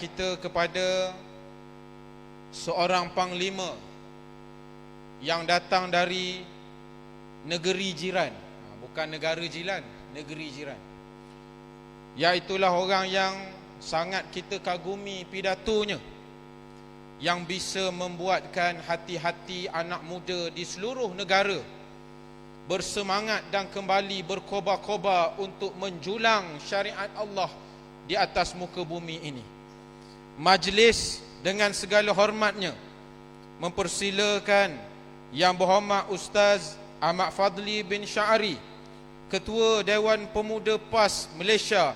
kita kepada seorang panglima yang datang dari negeri jiran, bukan negara jiran, negeri jiran. Iaitulah orang yang sangat kita kagumi pidatonya, yang bisa membuatkan hati-hati anak muda di seluruh negara bersemangat dan kembali berkobar-kobar untuk menjulang syariat Allah di atas muka bumi ini. Majlis dengan segala hormatnya mempersilakan Yang Berhormat Ustaz Ahmad Fadli bin Sya'ari, Ketua Dewan Pemuda PAS Malaysia,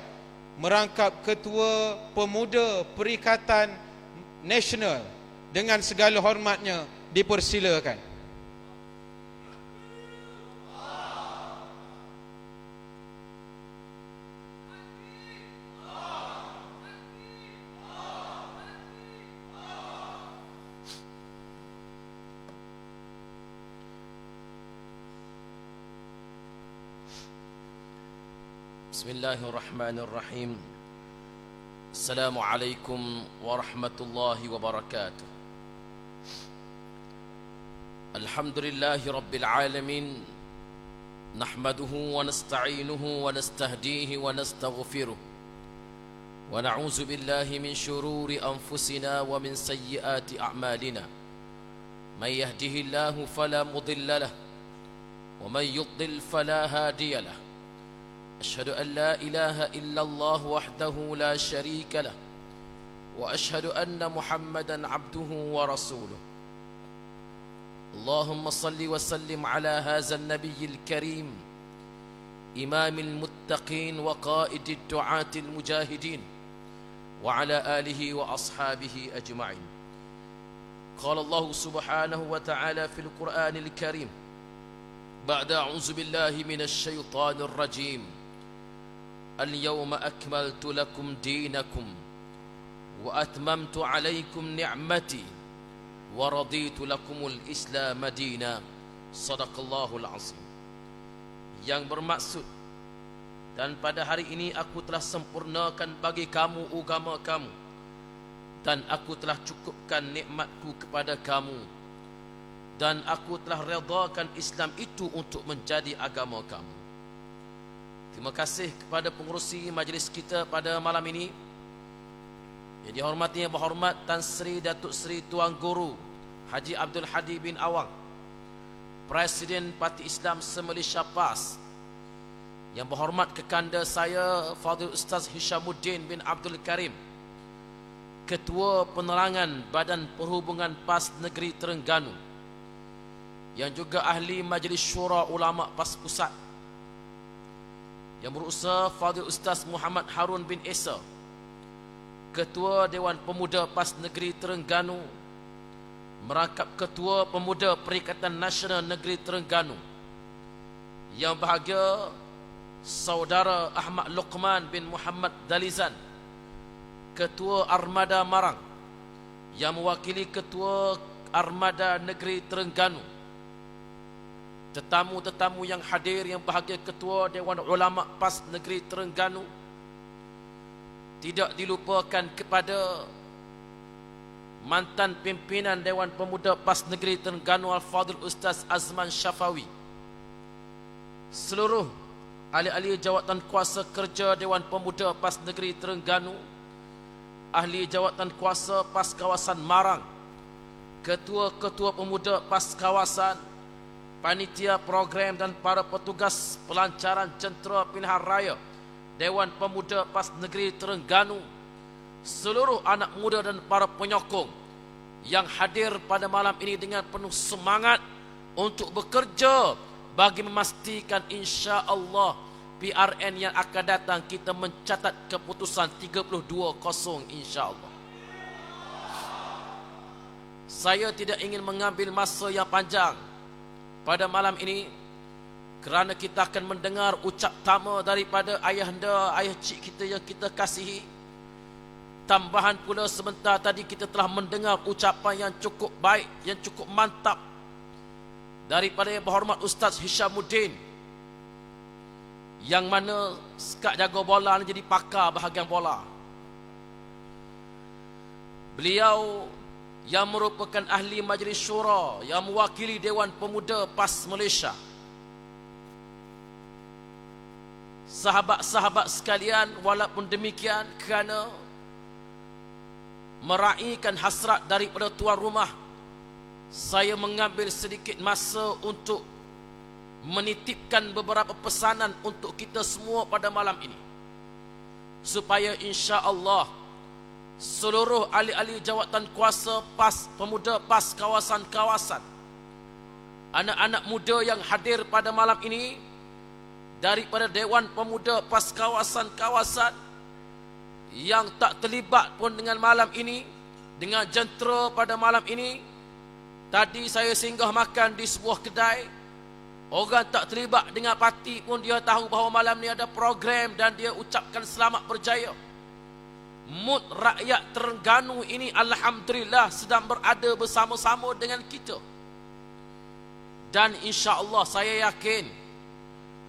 merangkap Ketua Pemuda Perikatan Nasional, dengan segala hormatnya dipersilakan. Bismillahirrahmanirrahim. Assalamualaikum warahmatullahi wabarakatuh. Alhamdulillahi rabbil alamin. Nahmaduhu wa nasta'inuhu wa nastahdihi wa nastaghfiruh. Wa na'udzu billahi min syururi anfusina wa min sayyiati a'malina. May yahdihillahu fala mudilla lahu wa may yudlil fala hadiya lahu. أشهد أن لا إله إلا الله وحده لا شريك له وأشهد أن محمدا عبده ورسوله. اللهم صل وسلم على هذا النبي الكريم إمام المتقين وقائد الدعاة المجاهدين وعلى آله وأصحابه أجمعين. قال الله سبحانه وتعالى في القرآن الكريم بعد أعوذ بالله من الشيطان الرجيم: اليوم أكملت لكم دينكم وأتممت عليكم نعمتي ورضيت لكم الإسلام دينا. صدق الله العظيم. Yang bermaksud, dan pada hari ini aku telah sempurnakan bagi kamu agama kamu, dan aku telah cukupkan nikmatku kepada kamu, dan aku telah redakan Islam itu untuk menjadi agama kamu. Terima kasih kepada pengerusi majlis kita pada malam ini, yang dihormati Yang Berhormat Tan Sri Datuk Seri Tuan Guru Haji Abdul Hadi bin Awang, Presiden Parti Islam se-Malaysia PAS, Yang Berhormat Kekanda saya Fadil Ustaz Hishamuddin bin Abdul Karim, Ketua Penerangan Badan Perhubungan PAS Negeri Terengganu, yang juga Ahli Majlis Syura Ulama PAS Pusat, Yang Berusaha Fadil Ustaz Muhammad Harun bin Esa, Ketua Dewan Pemuda PAS Negeri Terengganu, merangkap Ketua Pemuda Perikatan Nasional Negeri Terengganu, yang bahagia Saudara Ahmad Luqman bin Muhammad Dalizan, Ketua Armada Marang, yang mewakili Ketua Armada Negeri Terengganu, tetamu-tetamu yang hadir yang bahagia Ketua Dewan Ulama PAS Negeri Terengganu, tidak dilupakan kepada mantan pimpinan Dewan Pemuda PAS Negeri Terengganu Al-Fadhil Ustaz Azman Syafawi, seluruh ahli-ahli jawatan kuasa kerja Dewan Pemuda PAS Negeri Terengganu, ahli jawatan kuasa PAS Kawasan Marang, ketua-ketua pemuda PAS Kawasan, panitia program dan para petugas pelancaran jentera pilihan raya Dewan Pemuda PAS Negeri Terengganu, seluruh anak muda dan para penyokong yang hadir pada malam ini dengan penuh semangat untuk bekerja bagi memastikan insya-Allah PRN yang akan datang kita mencatat keputusan 32-0 insya-Allah. Saya tidak ingin mengambil masa yang panjang pada malam ini, kerana kita akan mendengar ucap tama daripada ayahanda, ayah cik kita yang kita kasihi. Tambahan pula sebentar tadi kita telah mendengar ucapan yang cukup baik, yang cukup mantap daripada Yang Berhormat Ustaz Hishamuddin, yang mana sekak jaga bola jadi pakar bahagian bola. Beliau yang merupakan ahli Majlis Syura yang mewakili Dewan Pemuda PAS Malaysia. Sahabat-sahabat sekalian, walaupun demikian, kerana meraihkan hasrat daripada tuan rumah, saya mengambil sedikit masa untuk menitipkan beberapa pesanan untuk kita semua pada malam ini, supaya insya-Allah seluruh ahli-ahli jawatan kuasa PAS Pemuda, PAS kawasan-kawasan, anak-anak muda yang hadir pada malam ini daripada Dewan Pemuda PAS kawasan-kawasan yang tak terlibat pun dengan malam ini, dengan jentera pada malam ini. Tadi saya singgah makan di sebuah kedai, orang tak terlibat dengan parti pun dia tahu bahawa malam ni ada program dan dia ucapkan selamat berjaya. Mood rakyat Terengganu ini alhamdulillah sedang berada bersama-sama dengan kita. Dan insya-Allah saya yakin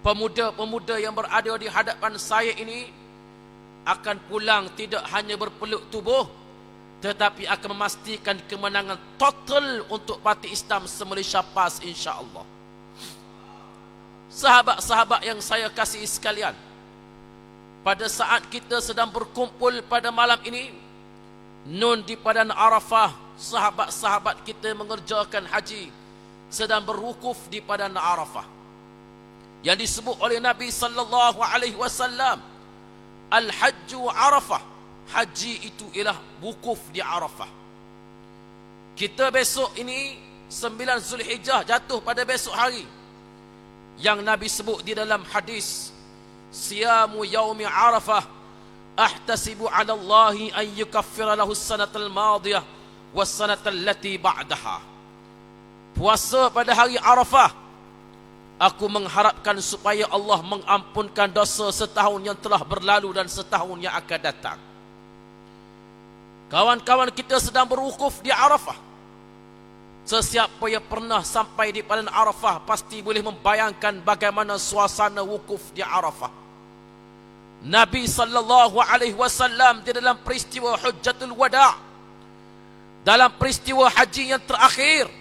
pemuda-pemuda yang berada di hadapan saya ini akan pulang tidak hanya berpeluk tubuh, tetapi akan memastikan kemenangan total untuk Parti Islam se-Malaysia PAS insya-Allah. Sahabat-sahabat yang saya kasihi sekalian, pada saat kita sedang berkumpul pada malam ini, nun di Padang Arafah, sahabat-sahabat kita mengerjakan haji sedang berwukuf di Padang Arafah, yang disebut oleh Nabi sallallahu alaihi wasallam, Al-Hajju Arafah, haji itu ialah wukuf di Arafah. Kita besok ini 9 Zulhijjah jatuh pada besok hari, yang Nabi sebut di dalam hadis, siyamu yaumi Arafah ahtasibu ala Allahi an yukaffira lahu as-sanatal madiyah was-sanatal lati ba'daha. Puasa pada hari Arafah, aku mengharapkan supaya Allah mengampunkan dosa setahun yang telah berlalu dan setahun yang akan datang. Kawan-kawan kita sedang berwukuf di Arafah. Sesiapa yang pernah sampai di Padang Arafah pasti boleh membayangkan bagaimana suasana wukuf di Arafah. Nabi sallallahu alaihi wasallam di dalam peristiwa Hujjatul Wada', dalam peristiwa haji yang terakhir,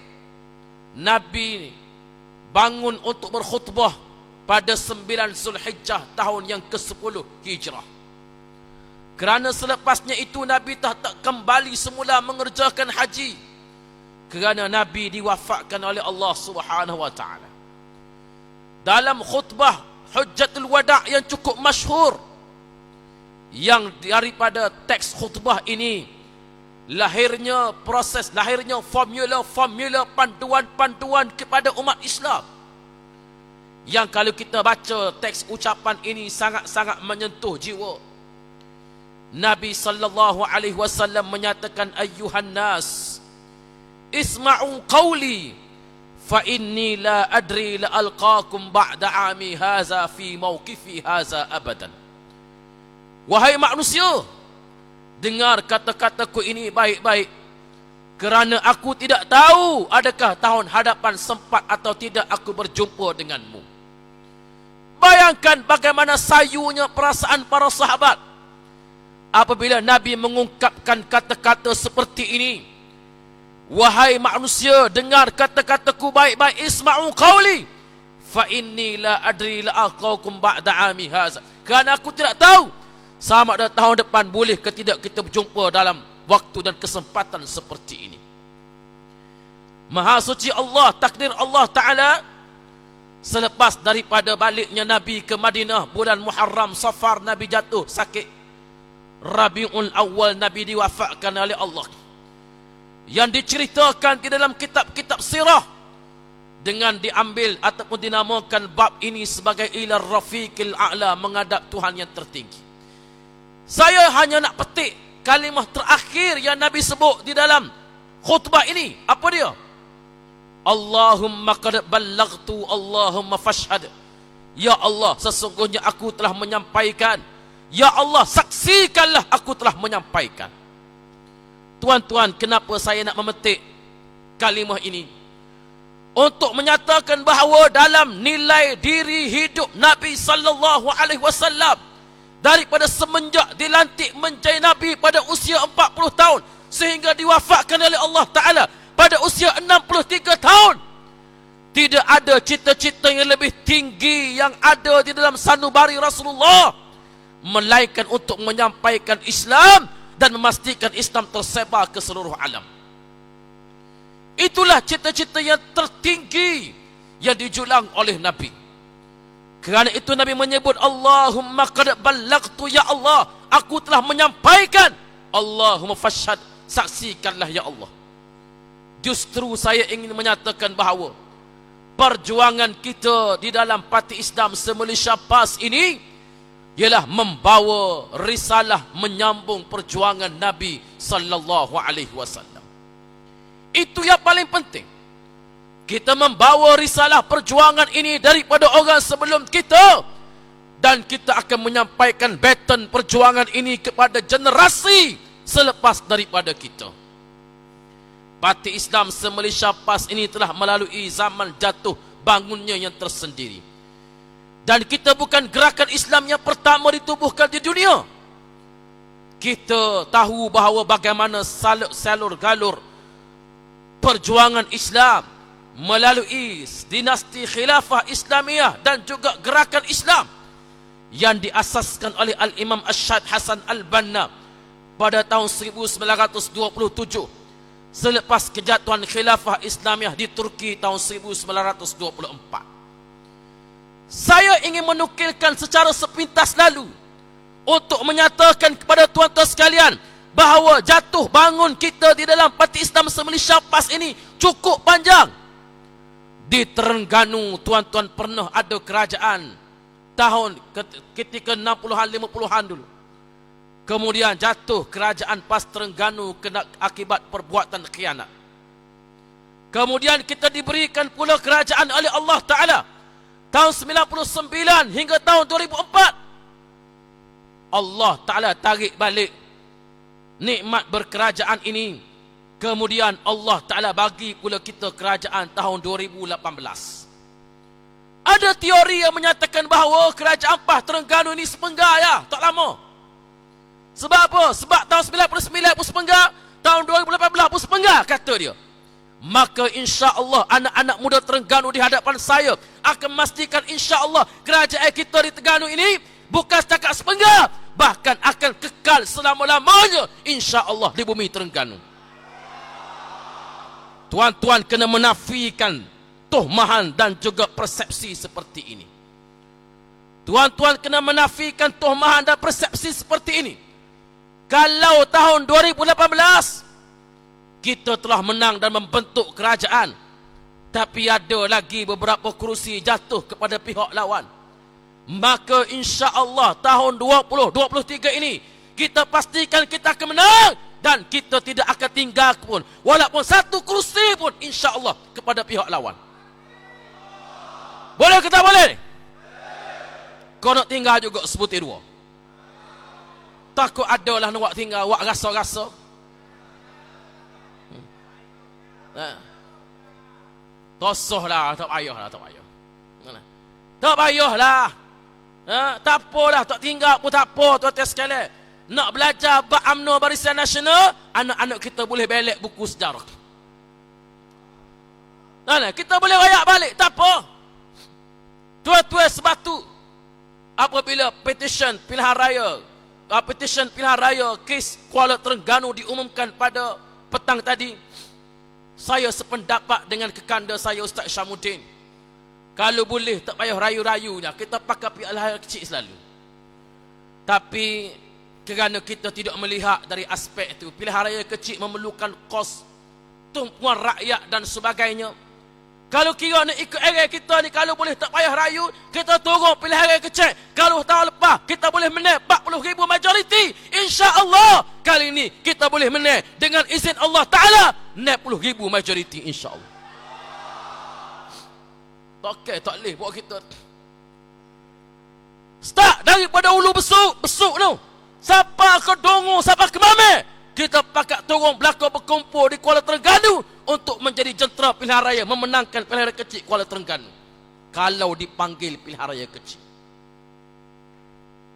Nabi bangun untuk berkhutbah pada 9 Zulhijjah tahun yang ke-10 Hijrah. Kerana selepasnya itu Nabi tak kembali semula mengerjakan haji, kerana Nabi diwafatkan oleh Allah Subhanahu wa taala. Dalam khutbah Hujjatul Wada' yang cukup masyhur, yang daripada teks khutbah ini lahirnya formula panduan kepada umat Islam, yang kalau kita baca teks ucapan ini sangat-sangat menyentuh jiwa. Nabi sallallahu alaihi wasallam menyatakan, ayyuhan nas isma'u qawli fa inni la adri la alqakum ba'da ami haza fi mawqifi haza abadan. Wahai manusia, dengar kata-kataku ini baik-baik, kerana aku tidak tahu adakah tahun hadapan sempat atau tidak aku berjumpa denganmu. Bayangkan bagaimana sayunya perasaan para sahabat apabila Nabi mengungkapkan kata-kata seperti ini. Wahai manusia, dengar kata-kataku baik-baik, isma'u qawli fa inni la adri la alqakum ba'da ami haza, kerana aku tidak tahu sama ada tahun depan boleh ke tidak kita berjumpa dalam waktu dan kesempatan seperti ini. Maha suci Allah, takdir Allah Ta'ala, selepas daripada baliknya Nabi ke Madinah, bulan Muharram Safar, Nabi jatuh sakit. Rabiul Awal Nabi diwafatkan oleh Allah, yang diceritakan di dalam kitab-kitab sirah dengan diambil ataupun dinamakan bab ini sebagai ila rafiqil a'la, menghadap Tuhan yang tertinggi. Saya hanya nak petik kalimah terakhir yang Nabi sebut di dalam khutbah ini. Apa dia? Allahumma qad ballaghtu Allahumma fashhad. Ya Allah, sesungguhnya aku telah menyampaikan. Ya Allah, saksikanlah aku telah menyampaikan. Tuan-tuan, kenapa saya nak memetik kalimah ini? Untuk menyatakan bahawa dalam nilai diri hidup Nabi sallallahu alaihi wasallam, daripada semenjak dilantik menjadi Nabi pada usia 40 tahun sehingga diwafatkan oleh Allah Ta'ala pada usia 63 tahun. Tidak ada cita-cita yang lebih tinggi yang ada di dalam sanubari Rasulullah, melainkan untuk menyampaikan Islam dan memastikan Islam tersebar ke seluruh alam. Itulah cita-cita yang tertinggi yang dijulang oleh Nabi. Kerana itu Nabi menyebut, Allahumma qad ballagtu, ya Allah, aku telah menyampaikan. Allahumma fashhad, saksikanlah ya Allah. Justru saya ingin menyatakan bahawa perjuangan kita di dalam Parti Islam se-Malaysia PAS ini ialah membawa risalah menyambung perjuangan Nabi sallallahu alaihi wasallam. Itu yang paling penting. Kita membawa risalah perjuangan ini daripada orang sebelum kita, dan kita akan menyampaikan baton perjuangan ini kepada generasi selepas daripada kita. Parti Islam se-Malaysia PAS ini telah melalui zaman jatuh bangunnya yang tersendiri. Dan kita bukan gerakan Islam yang pertama ditubuhkan di dunia. Kita tahu bahawa bagaimana salur galur perjuangan Islam melalui dinasti khilafah Islamiyah dan juga gerakan Islam yang diasaskan oleh Al-Imam Asyad Hasan Al-Banna pada tahun 1927 selepas kejatuhan khilafah Islamiyah di Turki tahun 1924. Saya ingin menukilkan secara sepintas lalu untuk menyatakan kepada tuan-tuan sekalian bahawa jatuh bangun kita di dalam Parti Islam se-Malaysia PAS ini cukup panjang. Di Terengganu, tuan-tuan, pernah ada kerajaan tahun ketika 60-an 50-an dulu. Kemudian jatuh kerajaan PAS Terengganu kena akibat perbuatan khianat. Kemudian kita diberikan pula kerajaan oleh Allah Ta'ala tahun 99 hingga tahun 2004. Allah Ta'ala tarik balik nikmat berkerajaan ini. Kemudian Allah Ta'ala bagi pula kita kerajaan tahun 2018. Ada teori yang menyatakan bahawa kerajaan PAS Terengganu ini sepenggar ya, tak lama. Sebab apa? Sebab tahun 99 pun sepenggar, tahun 2018 pun sepenggar, kata dia. Maka insya-Allah anak-anak muda Terengganu di hadapan saya akan memastikan insya-Allah kerajaan kita di Terengganu ini bukan setakat sepenggar, bahkan akan kekal selama-lamanya insya-Allah di bumi Terengganu. Tuan-tuan kena menafikan tuhmahan dan juga persepsi seperti ini. Tuan-tuan kena menafikan tuhmahan dan persepsi seperti ini. Kalau tahun 2018 kita telah menang dan membentuk kerajaan, tapi ada lagi beberapa kerusi jatuh kepada pihak lawan, maka insya-Allah tahun 2023 ini kita pastikan kita akan menang dan kita tidak akan tinggal pun walaupun satu kerusi pun insya-Allah kepada pihak lawan. Boleh ke tak boleh? Kau nak tinggal juga sebutir dua. Takut adalah nak tinggal wak rasa-rasa. Tosohlah, tak payahlah, tak payah. Tak payahlah. Tak apalah, tak tinggal pun tak apa, tuan-tuan sekalian. Nak belajar bab UMNO Barisan Nasional, anak-anak kita boleh belek buku sejarah. Kita boleh rayak balik, tak apa. Tuan-tuan sebatu, apabila petition pilihan raya kes Kuala Terengganu diumumkan pada petang tadi, saya sependapat dengan kekanda saya Ustaz Syamuddin. Kalau boleh tak payah rayu-rayunya, kita pakai pilihan raya kecil selalu. Tapi kerana kita tidak melihat dari aspek itu, pilihan raya kecil memerlukan kos, tumpuan rakyat dan sebagainya. Kalau kira nak ikut area kita ni, kalau boleh tak payah rayu, kita turun pilihan raya kecil. Kalau tahun lepas kita boleh menang 40,000 majoriti, insya-Allah kali ini kita boleh menang dengan izin Allah Ta'ala 60,000 majoriti insya-Allah. Tak okey, tak boleh buat kita. Start daripada ulu besuk tu. Siapa ke Dongo, siapa ke Mame, kita pakat turun belakang berkumpul di Kuala Terengganu untuk menjadi jentera pilihan raya, memenangkan pilihan raya kecil Kuala Terengganu. Kalau dipanggil pilihan raya kecil.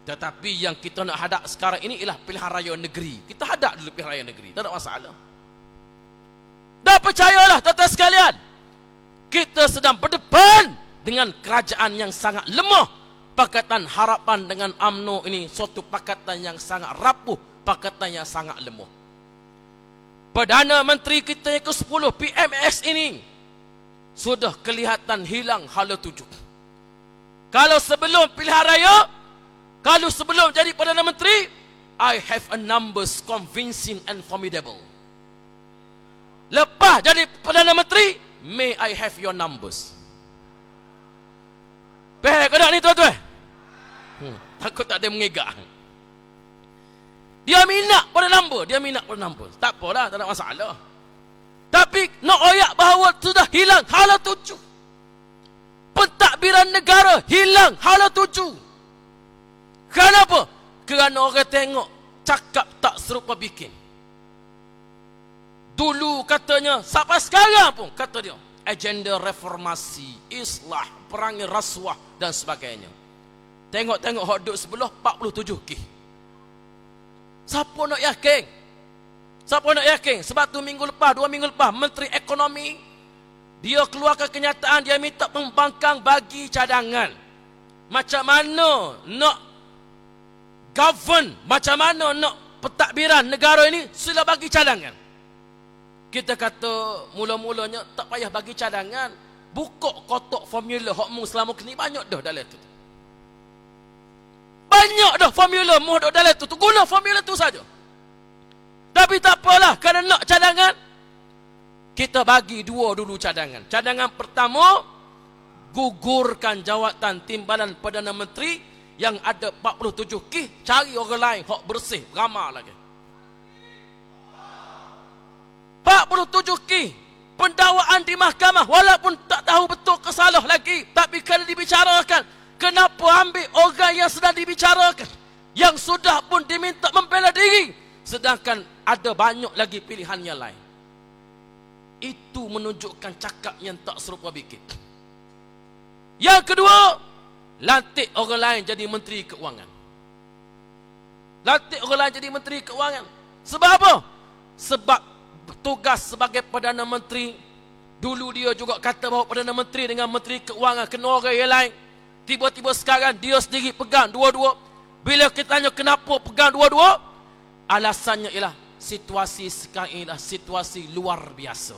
Tetapi yang kita nak hadap sekarang ini ialah pilihan raya negeri. Kita hadap dulu pilihan raya negeri, tak ada masalah. Dan percayalah tuan-tuan sekalian, kita sedang berdepan dengan kerajaan yang sangat lemah. Pakatan Harapan dengan UMNO ini suatu pakatan yang sangat rapuh, pakatan yang sangat lemah. Perdana Menteri kita yang ke-10 PMX ini sudah kelihatan hilang hala tuju. Kalau sebelum pilihan raya, kalau sebelum jadi Perdana Menteri, I have a numbers convincing and formidable. Lepas jadi Perdana Menteri, may I have your numbers. Peh, kena ni tuan-tuan. Takut tak ada mengigak. Dia minat pada number, dia minat pada number. Tak apalah, tak ada masalah. Tapi nak oyak bahawa sudah hilang hala tuju. Pentadbiran negara hilang hala tuju. Kenapa? Kerana orang tengok cakap tak serupa bikin. Dulu katanya, sampai sekarang pun kata dia, agenda reformasi, islah, perangi rasuah dan sebagainya. Tengok-tengok hak duduk sebelah 47K. Siapa nak yakin? Siapa nak yakin? Sebab tu minggu lepas, 2 minggu lepas, Menteri Ekonomi dia keluarkan kenyataan, dia minta pembangkang bagi cadangan. Macam mana nak govern, macam mana nak pentadbiran negara ini, sila bagi cadangan. Kita kata mula-mulanya tak payah bagi cadangan, buka kotak formula hak mu selama kini banyak dah dalam tu. Banyak dah formula mu duk dalam tu. Guna formula tu saja. Tapi tak apalah, kerana nak cadangan, kita bagi 2 dulu cadangan. Cadangan pertama, gugurkan jawatan timbalan Perdana Menteri yang ada 47K, cari orang lain hak bersih, ramah lagi. 47K pendakwaan di mahkamah, walaupun tak tahu betul ke salah lagi, tapi kena dibicarakan. Kenapa ambil orang yang sedang dibicarakan, yang sudah pun diminta membela diri, sedangkan ada banyak lagi pilihan yang lain? Itu menunjukkan cakap yang tak serupa bikin. Yang kedua, lantik orang lain jadi Menteri Keuangan. Lantik orang lain jadi Menteri Keuangan. Sebab apa? Sebab tugas sebagai Perdana Menteri, dulu dia juga kata bahawa Perdana Menteri dengan Menteri Keuangan kena orang yang lain. Tiba-tiba sekarang dia sendiri pegang dua-dua. Bila kita tanya kenapa pegang dua-dua, alasannya ialah situasi sekarang ini adalah situasi luar biasa.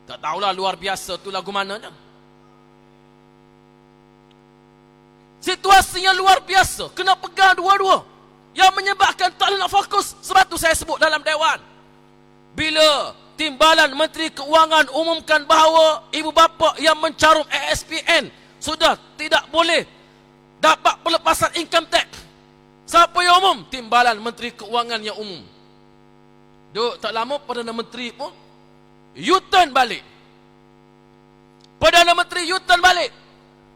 Tak tahulah luar biasa tu lagu mananya. Situasinya luar biasa, kena pegang dua-dua, yang menyebabkan tak nak fokus. Sebab tu saya sebut dalam Dewan, bila Timbalan Menteri Keuangan umumkan bahawa ibu bapa yang mencarum ASPN sudah tidak boleh dapat pelepasan income tax. Siapa yang umum? Timbalan Menteri Keuangan yang umum. Duk tak lama Perdana Menteri pun U-turn balik. Perdana Menteri U-turn balik.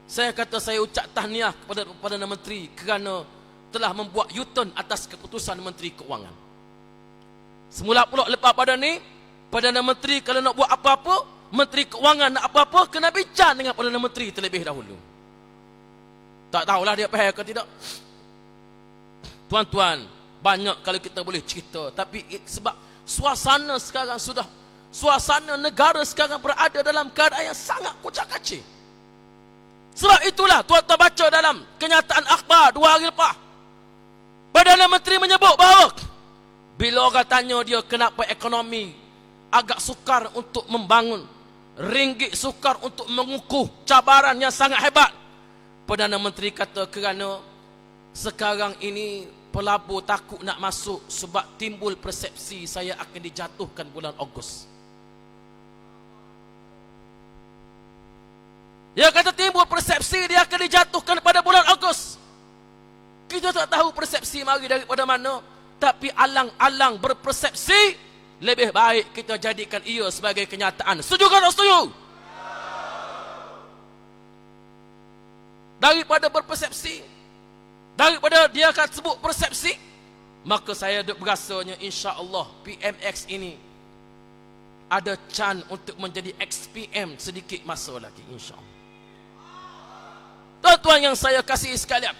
Saya kata saya ucap tahniah kepada Perdana Menteri kerana telah membuat U-turn atas keputusan Menteri Keuangan. Semula pula lepas pada ni, Perdana Menteri kalau nak buat apa-apa, Menteri Keuangan nak apa-apa, kena bincang dengan Perdana Menteri terlebih dahulu. Tak tahulah dia faham ke tidak. Tuan-tuan, banyak kalau kita boleh cerita, tapi sebab suasana sekarang sudah, suasana negara sekarang berada dalam keadaan yang sangat kucak-kacir. Sebab itulah tuan-tuan baca dalam kenyataan akhbar 2 hari lepas, Perdana Menteri menyebut bahawa bila orang tanya dia kenapa ekonomi agak sukar untuk membangun, ringgit sukar untuk mengukuh cabaran yang sangat hebat, Perdana Menteri kata kerana sekarang ini pelabur takut nak masuk sebab timbul persepsi saya akan dijatuhkan bulan Ogos. Dia kata timbul persepsi dia akan dijatuhkan pada bulan Ogos. Kita tak tahu persepsi mari daripada mana, tapi alang-alang berpersepsi, lebih baik kita jadikan ia sebagai kenyataan. Setuju ke tak setuju? Daripada berpersepsi, daripada dia akan sebut persepsi, maka saya berasanya insya-Allah PMX ini ada chance untuk menjadi XPM sedikit masa lagi, insya-Allah. Tuan-tuan yang saya kasihi sekalian,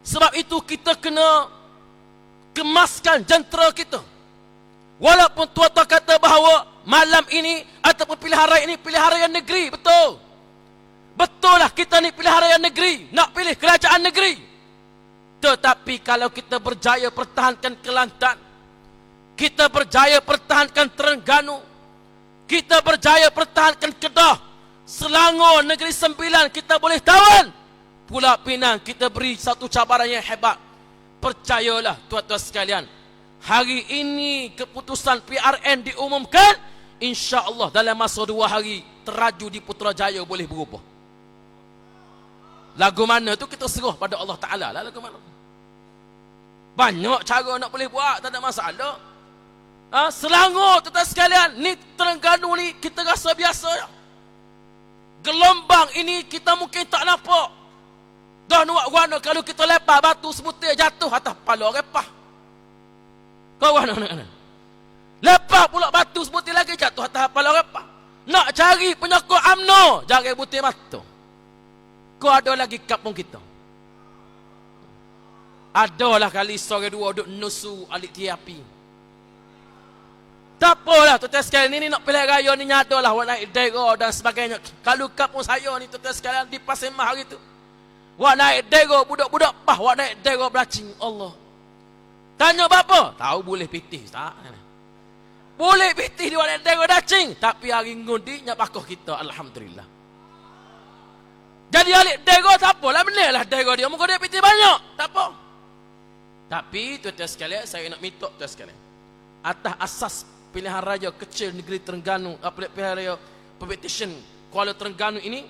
Sebab itu kita kena kemaskan jentera kita. Walaupun tuan-tuan kata bahawa malam ini ataupun pilihan raya ini pilihan raya negeri, betul. Betul lah, kita ni pilihan raya negeri, nak pilih kerajaan negeri. Tetapi kalau kita berjaya pertahankan Kelantan, kita berjaya pertahankan Terengganu, kita berjaya pertahankan Kedah, Selangor, Negeri Sembilan kita boleh tawan. Pulau Pinang kita beri satu cabaran yang hebat. Percayalah tuan-tuan sekalian, hari ini keputusan PRN diumumkan, insya-Allah dalam masa 2 hari teraju di Putrajaya boleh berubah. Lagu mana tu kita serah pada Allah Ta'ala lah, lagu mana. Banyak cara nak boleh buat, tak ada masalah. Selangor tuan-tuan sekalian, ni Terengganu ni kita rasa biasa ya. Gelombang ini kita mungkin tak nampak. Dah nuak guana kalau kita lepas batu sebutir jatuh atas kepala orang pah. Kau guana. Lepas pula batu sebutir lagi jatuh atas kepala orang pah. Nak cari penyokong UMNO, jangan butir mata. Kau ada lagi kampung kita. Adalah kali seorang dua duduk nusu alik tiapi. Tak apalah tuan-tuan sekalian, ini nak pilih raya ni nyadalah awak naik dera dan sebagainya. Kalau kampung saya ni tuan-tuan sekalian di Pasir Mah hari tu, awak naik dera budak-budak pah, awak naik dera beracing. Allah. Tanya apa? Tahu boleh pitih tak? Boleh pitih di awak naik dera beracing, tapi hari ngundi nya pakoh kita, alhamdulillah. Jadi alik dera tak apalah, benarlah dera dia, muka dia pitih banyak, tak apa. Tapi tuan-tuan sekalian, saya nak minta tuan sekalian, atas asas pilihan raya kecil negeri Terengganu, pilihan raya competition Kuala Terengganu ini,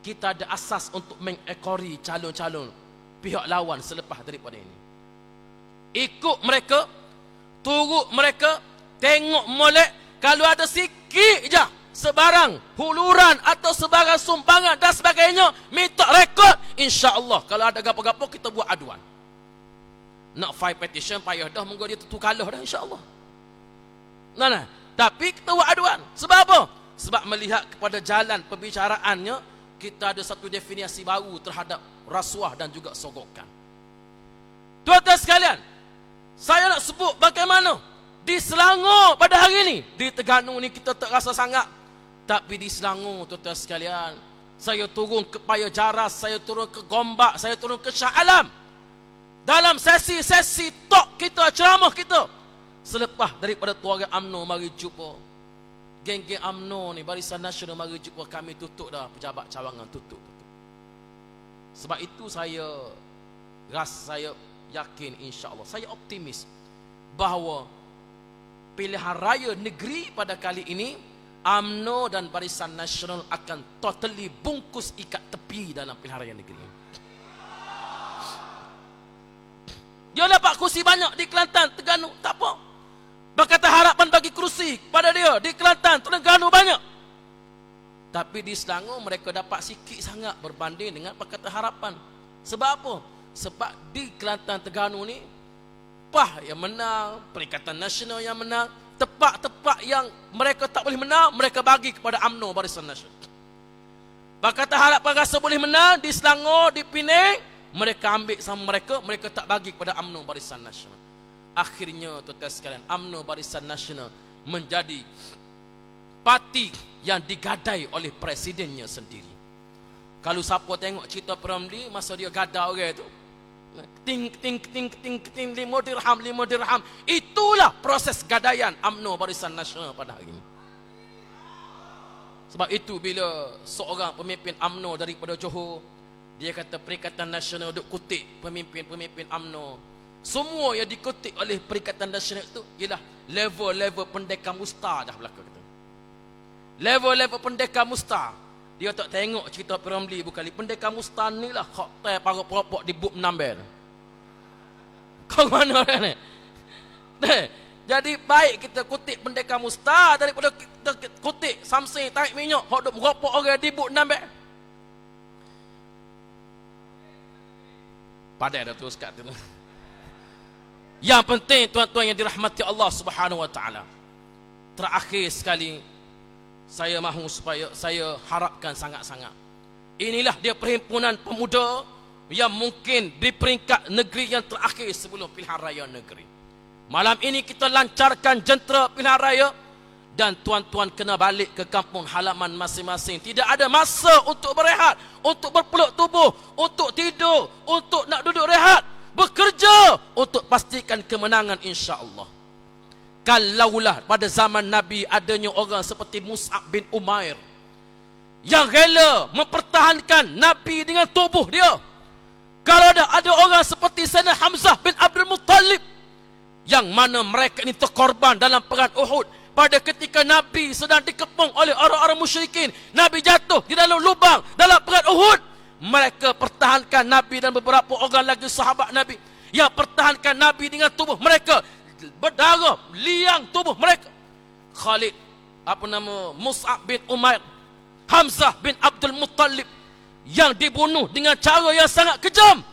kita ada asas untuk mengekori calon-calon pihak lawan selepas daripada ini. Ikut mereka, turut mereka, tengok molek, kalau ada sikit je sebarang huluran atau sebarang sumbangan dan sebagainya, minta rekod, insya-Allah kalau ada gapo-gapo kita buat aduan. Nak file petition payah dah, monggo dia tentu kalah dah insya-Allah. Nah, tapi kita buat aduan. Sebab apa? Sebab melihat kepada jalan pembicaraannya, kita ada satu definisi baru terhadap rasuah dan juga sogokan. Tuan-tuan sekalian, saya nak sebut bagaimana di Selangor pada hari ini, di Terengganu ni kita tak rasa sangat. Tapi di Selangor tuan-tuan sekalian, saya turun ke Paya Jaras, saya turun ke Gombak, saya turun ke Shah Alam. Dalam sesi-sesi talk kita, ceramah kita, selepas daripada keluarga UMNO mari jumpa, geng-geng UMNO ni, Barisan Nasional mari jumpa, kami tutup dah pejabat cawangan, tutup. Sebab itu saya yakin insya-Allah, saya optimis bahawa pilihan raya negeri pada kali ini, UMNO dan Barisan Nasional akan totally bungkus ikat tepi dalam pilihan raya negeri. Dia dapat kursi banyak di Kelantan, Terengganu, tak apa. Berkata harapan bagi kursi pada dia di Kelantan, Terengganu banyak. Tapi di Selangor mereka dapat sikit sangat berbanding dengan Pakatan Harapan. Sebab apa? Sebab di Kelantan, Terengganu ni, PAH yang menang, Perikatan Nasional yang menang, tempat-tempat yang mereka tak boleh menang, mereka bagi kepada UMNO, Barisan Nasional. Pakatan Harapan rasa boleh menang di Selangor, di Penang, mereka ambil sama mereka tak bagi kepada UMNO, Barisan Nasional. Akhirnya tuan-tuan sekalian, UMNO Barisan Nasional menjadi parti yang digadai oleh presidennya sendiri. Kalau siapa tengok cerita Piramli masa dia gadah orang tu, ting 5 dirham, itulah proses gadaian UMNO Barisan Nasional pada hari ini. Sebab itu bila seorang pemimpin UMNO daripada Johor, dia kata Perikatan Nasional duk kutip pemimpin-pemimpin UMNO. Semua yang dikutip oleh Perikatan Nasional itu ialah level-level pendekar musta dah belaka kata. Level-level pendekar musta. Dia tak tengok cerita Piramli bukan pendekar musta ni lah hotel para peropok di Buk Menambil. Kau mana ni? Jadi baik kita kutip pendekar musta daripada kita kutip Samsung tarik minyak hok duk meropok orang di Buk Menambil. Padahal dah terus kat tu. Yang penting tuan-tuan yang dirahmati Allah Subhanahu Wa Taala, terakhir sekali saya mahu supaya saya harapkan sangat-sangat, inilah dia perhimpunan pemuda yang mungkin di peringkat negeri yang terakhir sebelum pilihan raya negeri. Malam ini kita lancarkan jentera pilihan raya dan tuan-tuan kena balik ke kampung halaman masing-masing. Tidak ada masa untuk berehat, untuk berpeluk tubuh, untuk tidur, untuk nak duduk rehat. Bekerja untuk pastikan kemenangan insya-Allah. Kalaulah pada zaman Nabi adanya orang seperti Mus'ab bin Umair yang rela mempertahankan Nabi dengan tubuh dia. Kalau ada orang seperti Sayyidina Hamzah bin Abdul Muttalib yang mana mereka ini terkorban dalam perang Uhud pada ketika Nabi sedang dikepung oleh orang-orang musyrikin. Nabi jatuh di dalam lubang dalam perang Uhud. Mereka pertahankan Nabi dan beberapa orang lagi sahabat Nabi yang pertahankan Nabi dengan tubuh mereka. Berdarah, liang tubuh mereka. Khalid, Mus'ab bin Umair, Hamzah bin Abdul Muttalib yang dibunuh dengan cara yang sangat kejam.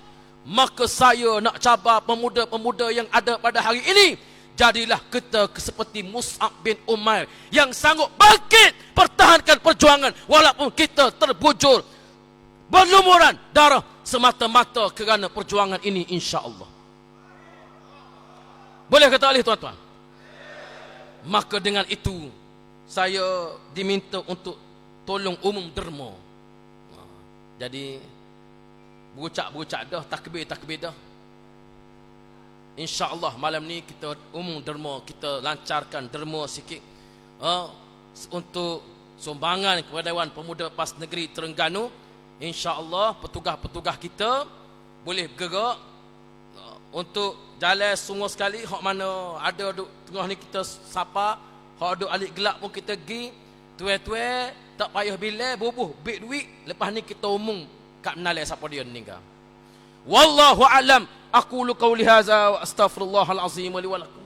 Maka saya nak cabar pemuda-pemuda yang ada pada hari ini, jadilah kita seperti Mus'ab bin Umair yang sanggup bangkit pertahankan perjuangan walaupun kita terbujur berlumuran darah semata-mata kerana perjuangan ini insya-Allah. Boleh kata alih tuan-tuan? Maka dengan itu saya diminta untuk tolong umum derma. Jadi berucap dah, takbir dah. InsyaAllah malam ni kita umum derma, kita lancarkan derma sikit untuk sumbangan kepada Dewan Pemuda PAS Negeri Terengganu. InsyaAllah petugas-petugas kita boleh bergerak untuk jalan semua sekali. Hak mana ada duk tengah ni kita sapa, hak duk alik gelap pun kita pergi. Tuai-tuai tak payah bilai, bubuh bit duit. Lepas ni kita umum kat menalai siapa dia meninggal. Wallahu alam. Aqulu qawli hadza wa astaghfirullahal azim li wa lakum.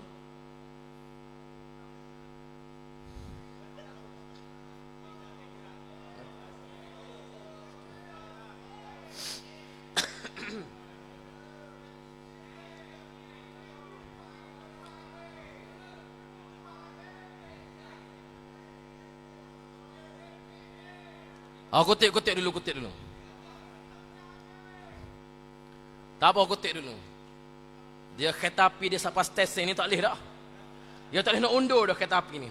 Kutip dulu. Tak apa, kutip dulu. Dia kereta api dia sampai stesen ni tak boleh dah. Dia tak boleh nak undur dah kereta api ni.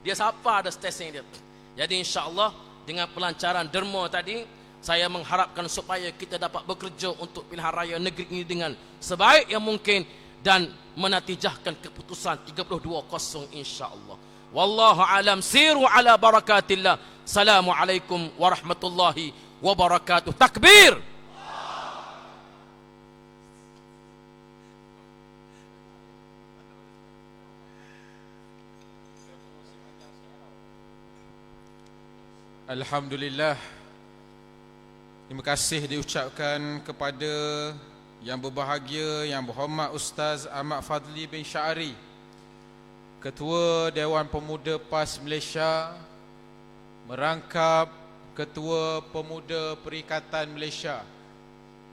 Dia sapa dah stesen dia. Jadi insya-Allah dengan pelancaran derma tadi, saya mengharapkan supaya kita dapat bekerja untuk pilihan raya negeri ini dengan sebaik yang mungkin dan menatijahkan keputusan 32-0 insya-Allah. Wallahu alam. Siru ala barakatillah. Assalamualaikum warahmatullahi wabarakatuh. Takbir. Alhamdulillah. Terima kasih diucapkan kepada yang berbahagia, yang berhormat Ustaz Ahmad Fadli bin Syari, Ketua Dewan Pemuda PAS Malaysia, merangkap Ketua Pemuda Perikatan Malaysia,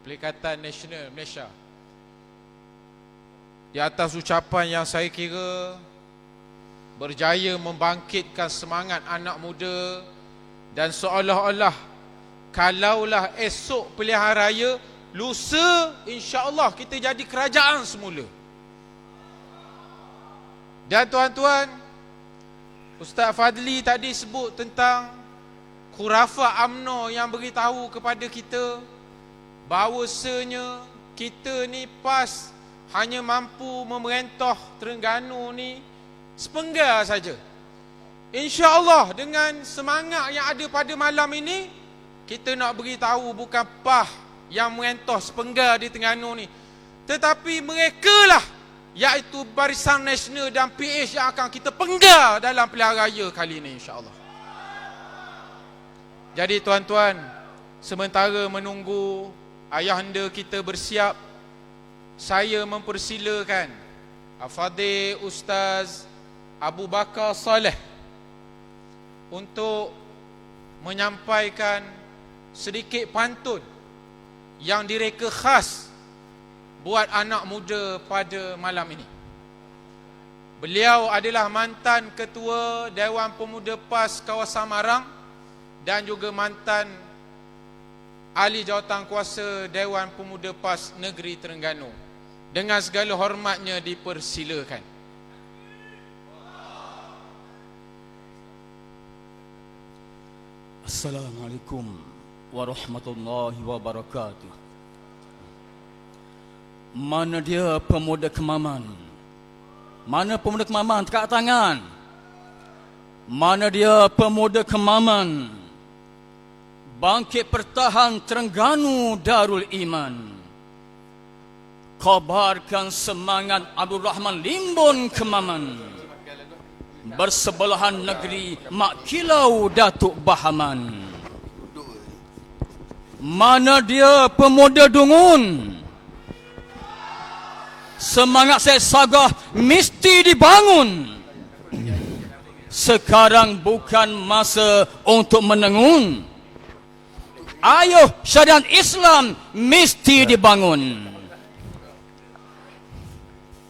Perikatan Nasional Malaysia. Di atas ucapan yang saya kira berjaya membangkitkan semangat anak muda, dan seolah-olah kalaulah esok pilihan raya, lusa insya-Allah kita jadi kerajaan semula. Dan tuan-tuan, Ustaz Fadli tadi sebut tentang khurafah UMNO yang beritahu kepada kita bahawasanya kita ni PAS hanya mampu memerintah Terengganu ni sepenggal saja. InsyaAllah dengan semangat yang ada pada malam ini, kita nak beritahu bukan PAS yang merentah sepenggal di Terengganu ni, tetapi merekalah, iaitu Barisan Nasional dan PH yang akan kita penggal dalam pilihan raya kali ini insyaAllah. Jadi tuan-tuan, sementara menunggu ayahanda kita bersiap, saya mempersilakan Al-Fadhil Ustaz Abu Bakar Saleh untuk menyampaikan sedikit pantun yang direka khas buat anak muda pada malam ini. Beliau adalah mantan Ketua Dewan Pemuda PAS Kawasan Marang dan juga mantan Ahli Jawatankuasa Dewan Pemuda PAS Negeri Terengganu. Dengan segala hormatnya dipersilakan. Assalamualaikum warahmatullahi wabarakatuh. Mana dia pemuda Kemaman? Mana pemuda Kemaman? Angkat tangan. Mana dia pemuda Kemaman? Bangkit Pertahan Terengganu Darul Iman. Kabarkan semangat Abdul Rahman Limbon Kemaman. Bersebelahan negeri Mak Kilau Datuk Bahaman. Mana dia pemuda Dungun? Semangat saya sagah mesti dibangun. Sekarang bukan masa untuk menengun. Ayuh syariat Islam mesti dibangun.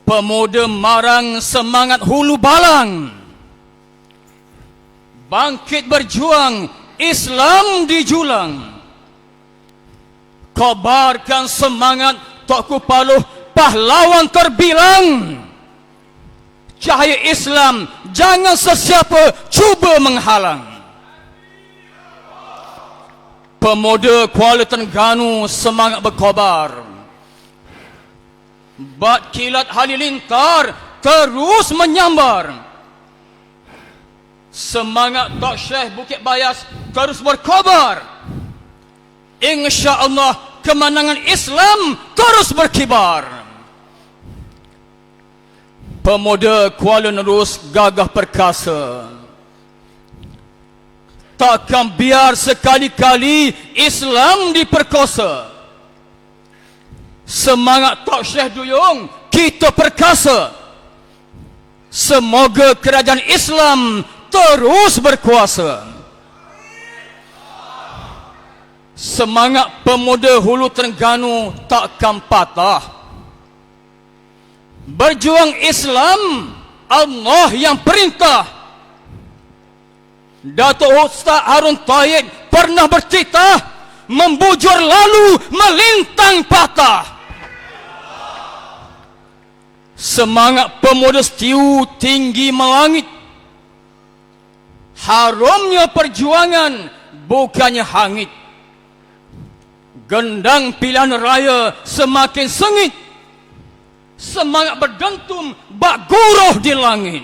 Pemuda Marang semangat hulu balang. Bangkit berjuang, Islam dijulang. Kabarkan semangat Tok Kupaluh pahlawan terbilang. Cahaya Islam jangan sesiapa cuba menghalang. Pemuda Kuala Terengganu semangat berkobar. Bat kilat halilintar terus menyambar. Semangat Tok Syekh Bukit Bayas terus berkobar. InsyaAllah kemenangan Islam terus berkibar. Pemuda Kuala Nerus gagah perkasa. Takkan biar sekali-kali Islam diperkosa. Semangat Tok Syekh Duyung, kita perkasa. Semoga kerajaan Islam terus berkuasa. Semangat pemuda Hulu Terengganu takkan patah. Berjuang Islam, Allah yang perintah. Datuk Ustaz Harun Taib pernah bertitah, membujur lalu melintang patah. Semangat pemuda setiu tinggi melangit. Harumnya perjuangan bukannya hangit. Gendang pilihan raya semakin sengit. Semangat berdentum bak guruh di langit.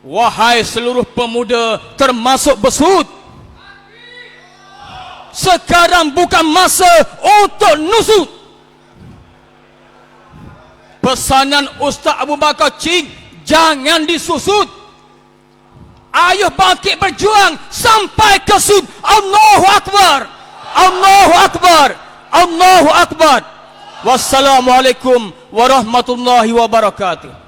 Wahai seluruh pemuda termasuk besut, sekarang bukan masa untuk nusut. Pesanan Ustaz Abu Bakar Cik jangan disusut. Ayo bangkit berjuang sampai ke sud. Allahu Akbar. Allahu Akbar. Allahu Akbar. Wassalamualaikum warahmatullahi wabarakatuh.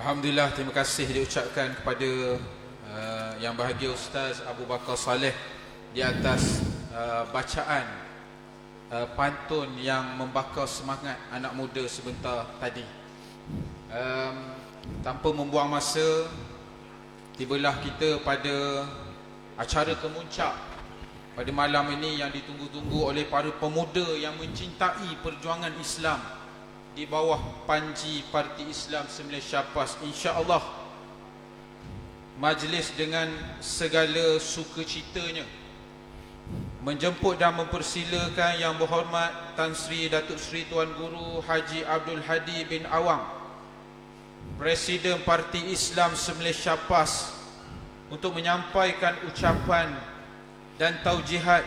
Alhamdulillah, terima kasih diucapkan kepada Yang Bahagia Ustaz Abu Bakar Saleh di atas bacaan pantun yang membakar semangat anak muda sebentar tadi. Tanpa membuang masa, tibalah kita pada acara kemuncak pada malam ini yang ditunggu-tunggu oleh para pemuda yang mencintai perjuangan Islam di bawah panji Parti Islam Sembilan Syahpas. InsyaAllah majlis dengan segala sukacitanya menjemput dan mempersilakan Yang Berhormat Tan Sri Datuk Seri Tuan Guru Haji Abdul Hadi bin Awang, Presiden Parti Islam Sembilan Syahpas, untuk menyampaikan ucapan dan taujihat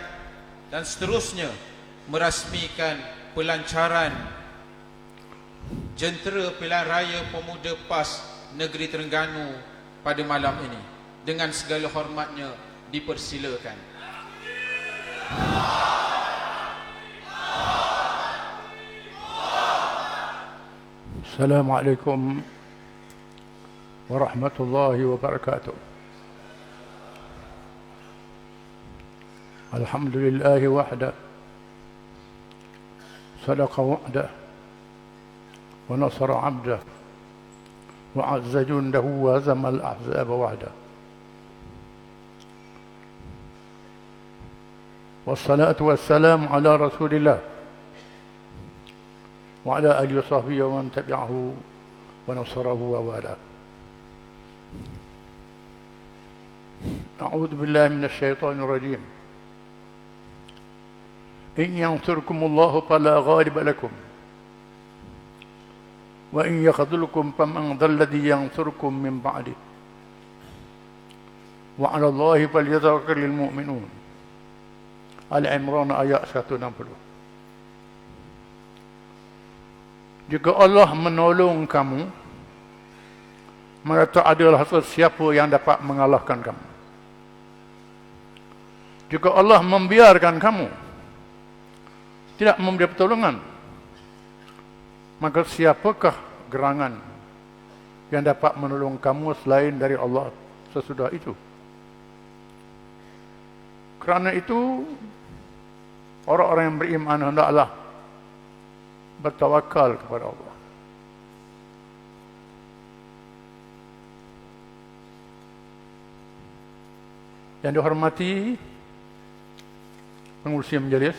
dan seterusnya merasmikan pelancaran jentera pilihan raya pemuda PAS Negeri Terengganu pada malam ini. Dengan segala hormatnya dipersilakan. Assalamualaikum warahmatullahi wabarakatuh. Alhamdulillahi wahda, sadaqa wa'dah, wa nasara abdah, وعز جنده وهزم الأحزاب وحده. والصلاة والسلام على رسول الله وعلى آله وصحبه ومن تبعه ونصره ووالاه. أعوذ بالله من الشيطان الرجيم. إن ينصركم الله فلا غالب لكم وإن يخذلكم فمن ذا الذي ينصركم من بعده وعلى الله فليتوكل المؤمنون. Al-Imran ayat 160. Jika Allah menolong kamu, maka tak adalah sesiapa yang dapat mengalahkan kamu. Jika Allah membiarkan kamu, tidak memberi pertolongan, maka siapakah gerangan yang dapat menolong kamu selain dari Allah sesudah itu? Kerana itu, orang-orang yang beriman hendaklah bertawakal kepada Allah. Yang dihormati pengurusi majelis,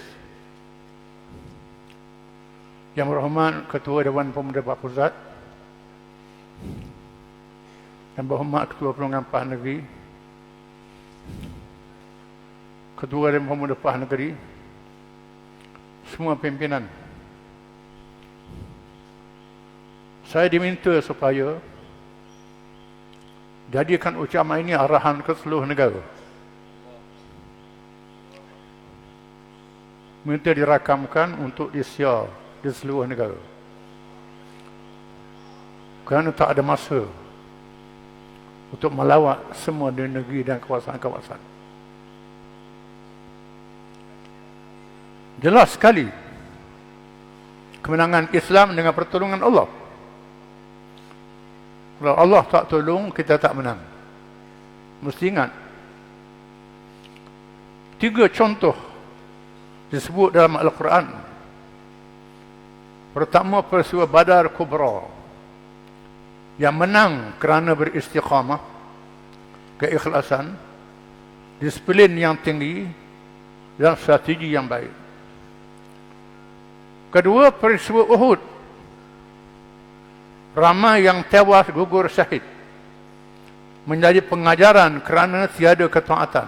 yang berhormat Ketua Dewan Pemuda Pak Pusat, yang berhormat Ketua Perundingan PAH Negeri, Ketua Dewan Pemuda PAH Negeri, semua pimpinan. Saya diminta supaya jadikan ucapan ini arahan ke seluruh negara. Minta dirakamkan untuk disiar di seluruh negara. Kerana tak ada masa untuk melawat semua di negeri dan kawasan-kawasan. Jelas sekali kemenangan Islam dengan pertolongan Allah. Kalau Allah tak tolong, kita tak menang. Mesti ingat. 3 contoh disebut dalam Al-Quran. Pertama, peristiwa Badar Kubra, yang menang kerana beristiqamah, keikhlasan, disiplin yang tinggi dan strategi yang baik. Kedua, peristiwa Uhud, ramai yang tewas gugur syahid, menjadi pengajaran kerana tiada ketaatan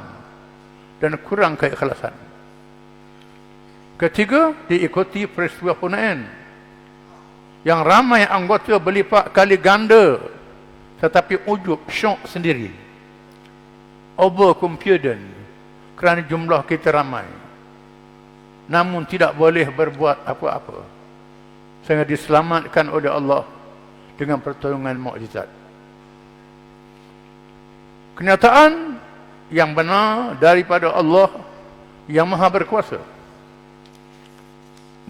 dan kurang keikhlasan. Ketiga, diikuti peristiwa Hunain, yang ramai anggota berlipat kali ganda, tetapi ujub syok sendiri, overconfident kerana jumlah kita ramai, namun tidak boleh berbuat apa-apa, sehingga diselamatkan oleh Allah dengan pertolongan mukjizat. Kenyataan yang benar daripada Allah yang Maha Berkuasa,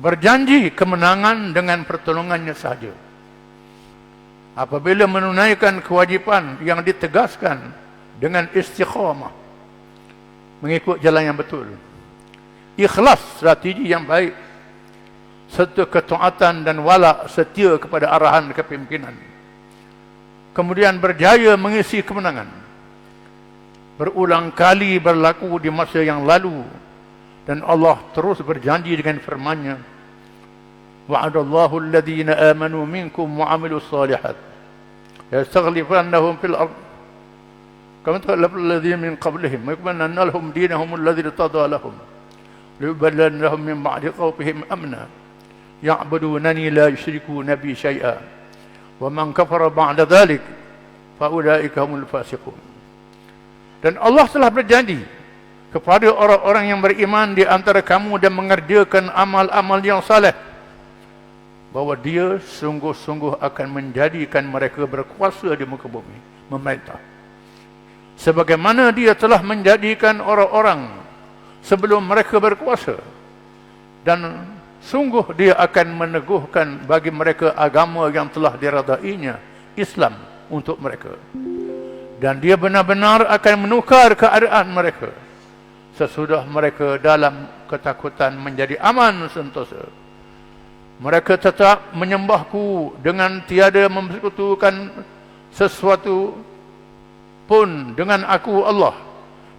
berjanji kemenangan dengan pertolongannya sahaja. Apabila menunaikan kewajipan yang ditegaskan dengan istiqamah, mengikut jalan yang betul, ikhlas, strategi yang baik, serta ketaatan dan wala setia kepada arahan kepimpinan, kemudian berjaya mengisi kemenangan, berulang kali berlaku di masa yang lalu, dan Allah terus berjanji dengan firman-Nya, wa'adallahu alladhina amanu minkum wa 'amilus shalihat yastakhlifannahum fil ard kama takhlafa alladhina min qablihim wa yubayyinanna lahum dinahum alladhi irtada lahum liyubayyinannahum min ba'di khawfihim amna ya'budunani la yushrikuna bi syai'a wa man kafara ba'da dhalik fa ulaika humul fasiqun. Dan Allah telah berjanji kepada orang-orang yang beriman di antara kamu dan mengerjakan amal-amal yang saleh, bahawa Dia sungguh-sungguh akan menjadikan mereka berkuasa di muka bumi, memerintah, sebagaimana Dia telah menjadikan orang-orang sebelum mereka berkuasa, dan sungguh Dia akan meneguhkan bagi mereka agama yang telah diredainya, Islam, untuk mereka, dan Dia benar-benar akan menukar keadaan mereka sesudah mereka dalam ketakutan menjadi aman sentosa. Mereka tetap menyembahku dengan tiada mempersekutukan sesuatu pun dengan aku Allah,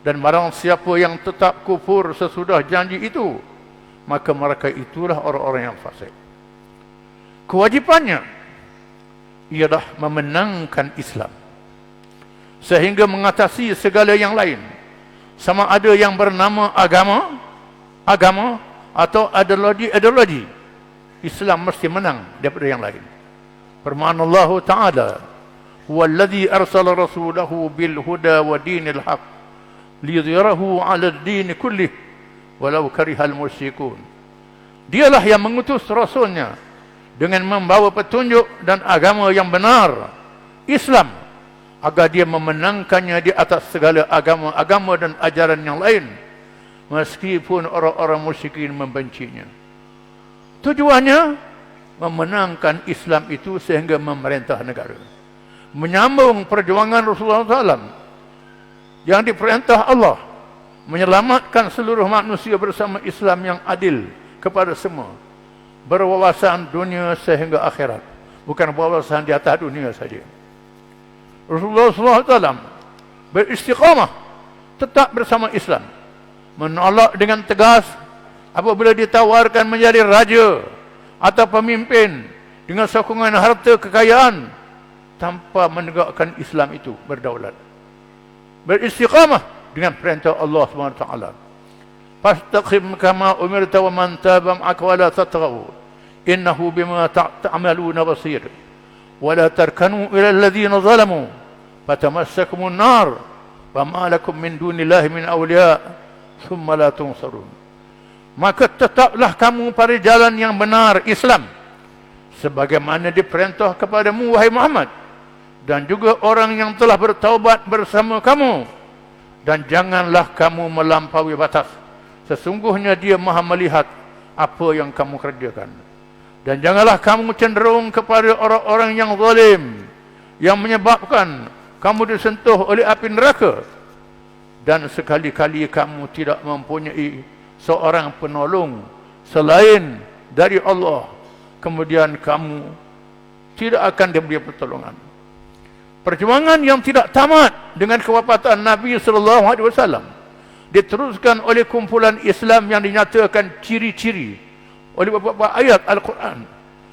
dan barang siapa yang tetap kufur sesudah janji itu, maka mereka itulah orang-orang yang fasik. Kewajipannya ialah memenangkan Islam sehingga mengatasi segala yang lain, sama ada yang bernama agama atau ideologi. Islam mesti menang daripada yang lain. Firman Allah Ta'ala, "Huwallazi arsala rasulahu bil huda wa dinil haqq liyudhhirahu 'ala ad-din kullih walau karihal musyrikun." Dialah yang mengutus rasulnya dengan membawa petunjuk dan agama yang benar, Islam, agar dia memenangkannya di atas segala agama dan ajaran yang lain, meskipun orang-orang musyrikin membencinya. Tujuannya memenangkan Islam itu sehingga memerintah negara, menyambung perjuangan Rasulullah SAW yang diperintah Allah menyelamatkan seluruh manusia bersama Islam yang adil kepada semua, berwawasan dunia sehingga akhirat, bukan berwawasan di atas dunia saja. Rasulullah SAW beristiqamah tetap bersama Islam, menolak dengan tegas apabila ditawarkan menjadi raja atau pemimpin dengan sokongan harta kekayaan tanpa menegakkan Islam itu berdaulat. Beristiqamah dengan perintah Allah SWT. Fastaqim kama umirta wa man taba ma'aka wa la tatghaw innahu bima ta'maluna basir wa la tarkanu ila alladhina zalamu fatamassakumun nar wa ma lakum min dunillahi min awliya thumma la tunsarun. Maka tetaplah kamu pada jalan yang benar, Islam, sebagaimana diperintah kepadamu wahai Muhammad, dan juga orang yang telah bertaubat bersama kamu, dan janganlah kamu melampaui batas. Sesungguhnya dia maha melihat apa yang kamu kerjakan. Dan janganlah kamu cenderung kepada orang-orang yang zalim, yang menyebabkan kamu disentuh oleh api neraka. Dan sekali-kali kamu tidak mempunyai seorang penolong selain dari Allah, kemudian kamu tidak akan diberi pertolongan. Perjuangan yang tidak tamat dengan kewafatan Nabi SAW diteruskan oleh kumpulan Islam yang dinyatakan ciri-ciri oleh beberapa ayat Al-Quran.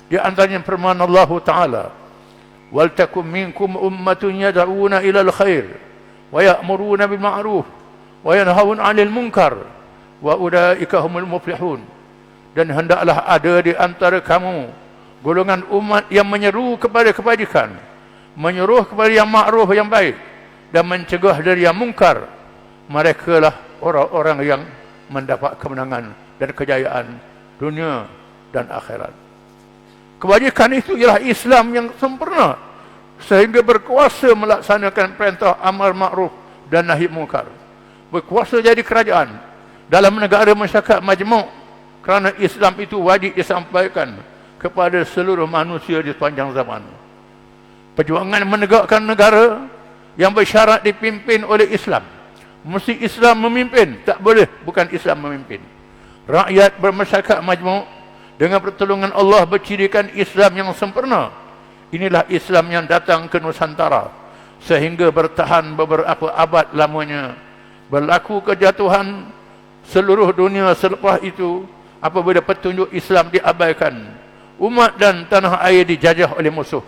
Di antaranya firman Allah Ta'ala, "Wal takum minkum ummatun yad'una ila al-khair wa ya'muruna bil ma'ruf wa yanhauna 'anil munkar wa ulaika humul muflihun." Dan hendaklah ada di antara kamu golongan umat yang menyeru kepada kebajikan, menyuruh kepada yang ma'ruf, yang baik, dan mencegah dari yang mungkar. Mereka lah orang-orang yang mendapat kemenangan dan kejayaan dunia dan akhirat. Kebajikan itu ialah Islam yang sempurna sehingga berkuasa melaksanakan perintah amar ma'ruf dan nahi mungkar, berkuasa jadi kerajaan dalam negara masyarakat majmuk, kerana Islam itu wajib disampaikan kepada seluruh manusia di sepanjang zaman. Perjuangan menegakkan negara yang bersyarat dipimpin oleh Islam, mesti Islam memimpin, tak boleh bukan Islam memimpin. Rakyat bermasyarakat majmuk dengan pertolongan Allah bercirikan Islam yang sempurna. Inilah Islam yang datang ke Nusantara sehingga bertahan beberapa abad lamanya. Berlaku kejatuhan seluruh dunia selepas itu apabila petunjuk Islam diabaikan. Umat dan tanah air dijajah oleh musuh,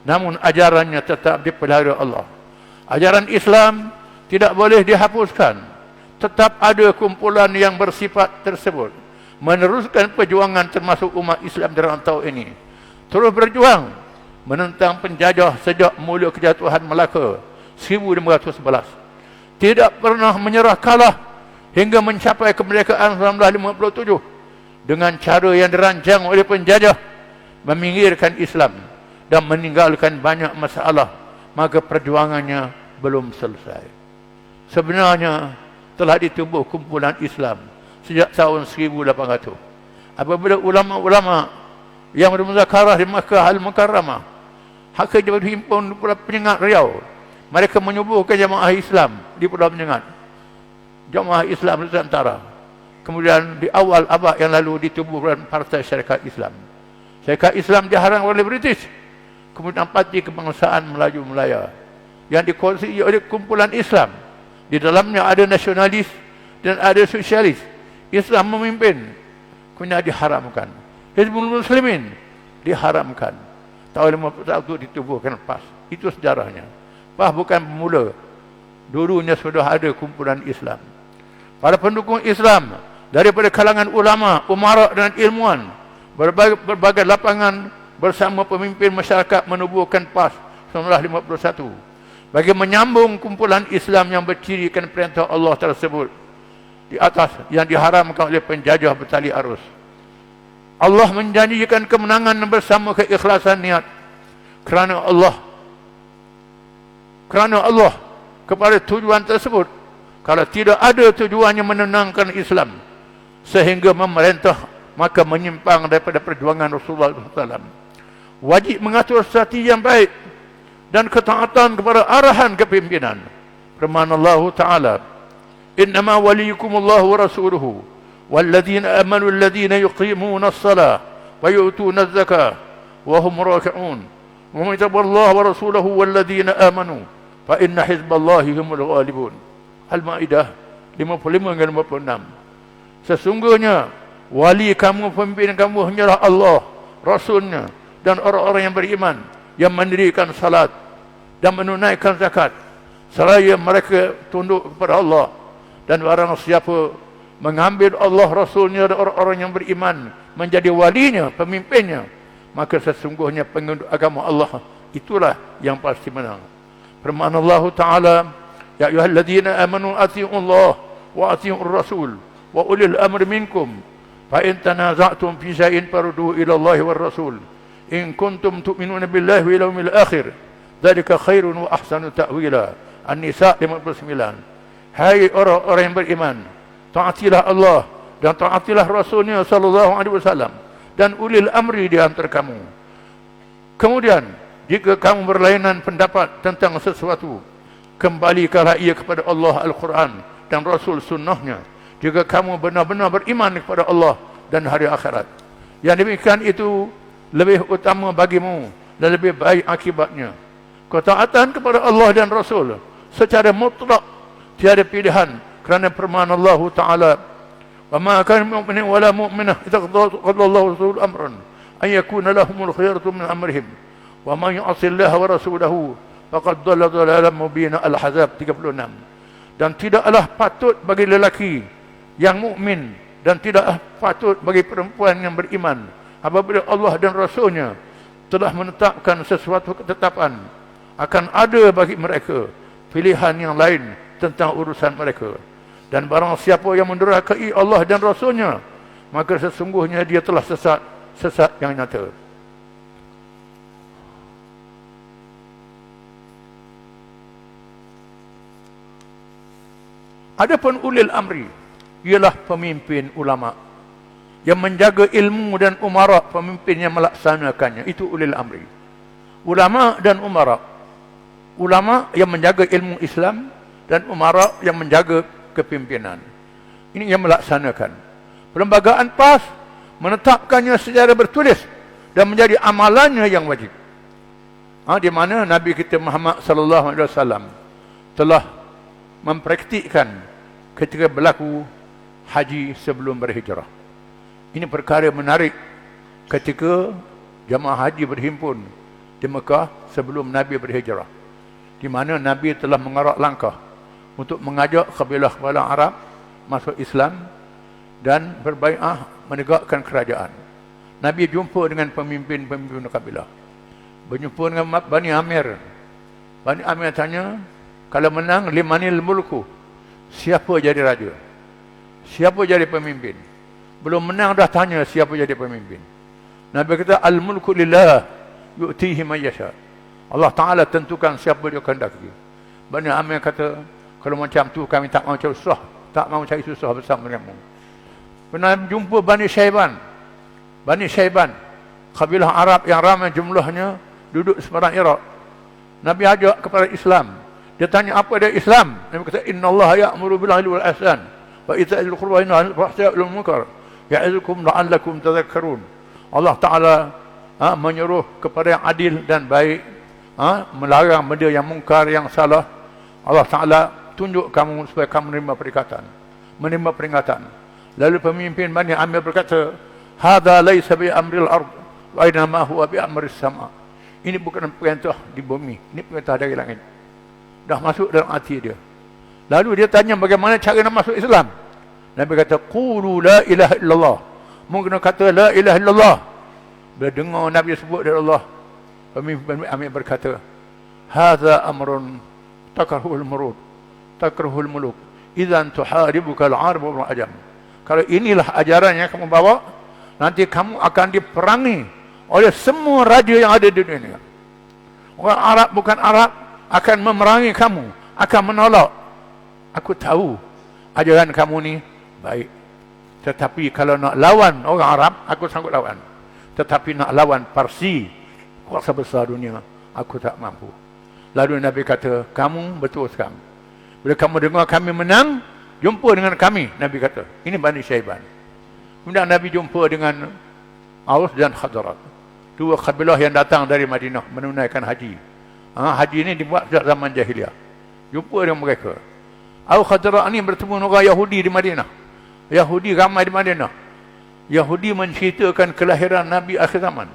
namun ajarannya tetap dipelihara Allah. Ajaran Islam tidak boleh dihapuskan. Tetap ada kumpulan yang bersifat tersebut meneruskan perjuangan, termasuk umat Islam di rantau ini. Terus berjuang menentang penjajah sejak mula kejatuhan Melaka 1511. Tidak pernah menyerah kalah hingga mencapai kemerdekaan 1957 dengan cara yang dirancang oleh penjajah, meminggirkan Islam dan meninggalkan banyak masalah. Maka perjuangannya belum selesai. Sebenarnya telah ditubuh kumpulan Islam sejak tahun 1800 apabila ulama-ulama yang bermuzakarah di Makkah Al-Mukarramah hak dihimpun di Pulau Penyengat Riau. Mereka menyubuhkan jamaah Islam di Pulau Penyengat, jamaah Islam Nusantara. Kemudian di awal abad yang lalu ditubuhkan Partai Syarikat Islam. Syarikat Islam dihalang oleh British kemudian parti kebangsaan Melayu Melaya yang dikuasai oleh kumpulan Islam. Di dalamnya ada nasionalis dan ada sosialis. Islam memimpin, kemudian diharamkan. Hizbul Muslimin diharamkan. Tahun 51 ditubuhkan PAS. Itu sejarahnya. PAS bukan pemula. Dulunya sudah ada kumpulan Islam. Para pendukung Islam daripada kalangan ulama, umara dan ilmuwan berbagai lapangan bersama pemimpin masyarakat menubuhkan PAS 1951 bagi menyambung kumpulan Islam yang bercirikan perintah Allah tersebut di atas yang diharamkan oleh penjajah bertali arus. Allah menjanjikan kemenangan bersama keikhlasan niat kerana Allah kepada tujuan tersebut. Kalau tidak ada tujuannya menenangkan Islam sehingga memerintah, maka menyimpang daripada perjuangan Rasulullah SAW. Wajib mengatur strategi yang baik dan ketaatan kepada arahan kepimpinan. Firman Allah Ta'ala, innama waliyukumullahu wa rasuluhu walladzina amanu alladzina yuqimuna as-salah wa yu'tuna az-zakah wa hum raki'un wa man yattaqillaha wa rasulahu walladzina amanu fa inna hizballahi humul ghalibun. Al-Maidah 55 dan 56. Sesungguhnya wali kamu, pemimpin kamu hanyalah Allah, Rasulnya dan orang-orang yang beriman yang mendirikan salat dan menunaikan zakat seraya mereka tunduk kepada Allah. Dan barang siapa mengambil Allah, Rasulnya dan orang-orang yang beriman menjadi walinya, pemimpinnya, maka sesungguhnya pengikut agama Allah itulah yang pasti menang. Firman Allah Ta'ala, ya ayyuhalladzina amanu atii'u Allah wa atii'ur rasul wa ulil amri minkum fa in tanaza'tum fi shay'in farudduhu ila Allah war rasul in kuntum tu'minuna billahi wal yawmil akhir dzalika khairun wa ahsanu ta'wila. An-Nisa 59. Hai orang-orang yang beriman, taatilah Allah dan taatilah Rasulnya sallallahu alaihi wasallam dan ulil amri di antara kamu. Kemudian jika kamu berlainan pendapat tentang sesuatu, kembalikanlah ia kepada Allah Al-Quran dan Rasul Sunnahnya. Jika kamu benar-benar beriman kepada Allah dan hari akhirat, yang demikian itu lebih utama bagimu dan lebih baik akibatnya. Ketaatan kepada Allah dan Rasul secara mutlak, tiada pilihan, kerana firman Allah Ta'ala, wa ma kana mu'minin wa la mu'minah idza qada Allahu rasul amran an yakuna lahumul khiyaratu min amrihim wa man ya'si Allah wa rasulahu faqad dhalla dhalalan mubina. Al-Ahzab 36. Dan tidaklah patut bagi lelaki yang mukmin dan tidaklah patut bagi perempuan yang beriman apabila Allah dan Rasulnya telah menetapkan sesuatu ketetapan, akan ada bagi mereka pilihan yang lain tentang urusan mereka. Dan barang siapa yang mendurhakai Allah dan Rasulnya, maka sesungguhnya dia telah sesat yang nyata. Adapun ulil amri ialah pemimpin ulama yang menjaga ilmu dan umara, pemimpin yang melaksanakannya. Itu ulil amri. Ulama dan umara. Ulama yang menjaga ilmu Islam dan umara yang menjaga kepimpinan. Ini yang melaksanakan. Perlembagaan PAS menetapkannya secara bertulis dan menjadi amalannya yang wajib. Di mana Nabi kita Muhammad sallallahu alaihi wasallam telah mempraktikkan ketika berlaku haji sebelum berhijrah. Ini perkara menarik ketika jamaah haji berhimpun di Mekah sebelum Nabi berhijrah, di mana Nabi telah mengarak langkah untuk mengajak kabilah-kabilah Arab masuk Islam dan berbai'ah menegakkan kerajaan. Nabi jumpa dengan pemimpin-pemimpin kabilah. Berjumpa dengan Bani Amir. Bani Amir tanya, kalau menang limanil mulku, siapa jadi raja? Siapa jadi pemimpin? Belum menang dah tanya siapa jadi pemimpin. Nabi kata, al-mulku lillah yu'tihi man yasha. Allah Ta'ala tentukan siapa dia kehendaki. Bani Amir kata, kalau macam tu kami tak mau cari susah, tak mau cari susah bersama denganmu. Pernah jumpa Bani Syaiban. Bani Syaiban, kabilah Arab yang ramai jumlahnya, duduk seberang Iraq. Nabi ajak kepada Islam. Dia tanya apa dia Islam? Nabi kata, innallaha ya'muru bil 'adli wal ihsan wa ita'il qurba wa yanha 'anil fahsya'i wal munkar ya'izukum la'allakum tadhakkarun. Allah Ta'ala menyuruh kepada yang adil dan baik, melarang benda yang mungkar, yang salah. Allah Ta'ala tunjuk kamu supaya kamu menerima peringatan. Lalu pemimpin Bani Amir berkata, hadza laisa bi amril ard wa inma huwa bi amris sama. Ini bukan perintah di bumi, ini perintah dari langit. Dah masuk dalam hati dia. Lalu dia tanya bagaimana cara nak masuk Islam. Nabi kata, qulu la ilaha illallah. Mungkin kata la ilaha illallah. Bila dengar Nabi sebut dari Allah, pemimpin Amir berkata, hadza amrun takrahul muluk idzan tuharibuka al-arab wal ajam. Kalau inilah ajaran yang kamu bawa, nanti kamu akan diperangi oleh semua raja yang ada di dunia. Orang Arab bukan Arab akan memerangi kamu, akan menolak. Aku tahu ajaran kamu ni baik, tetapi kalau nak lawan orang Arab, aku sanggup lawan. Tetapi nak lawan Parsi, kuasa besar dunia, aku tak mampu. Lalu Nabi kata, kamu betul sekarang. Bila kamu dengar kami menang, jumpa dengan kami. Nabi kata, ini Bani Syaiban. Kemudian Nabi jumpa dengan Aus dan Khazraj, dua kabilah yang datang dari Madinah menunaikan haji. Haji ini dibuat sejak zaman jahiliah. Jumpa dengan mereka. Aus Khazraj ini bertemu dengan orang Yahudi di Madinah. Yahudi ramai di Madinah. Yahudi menceritakan kelahiran Nabi akhir zaman.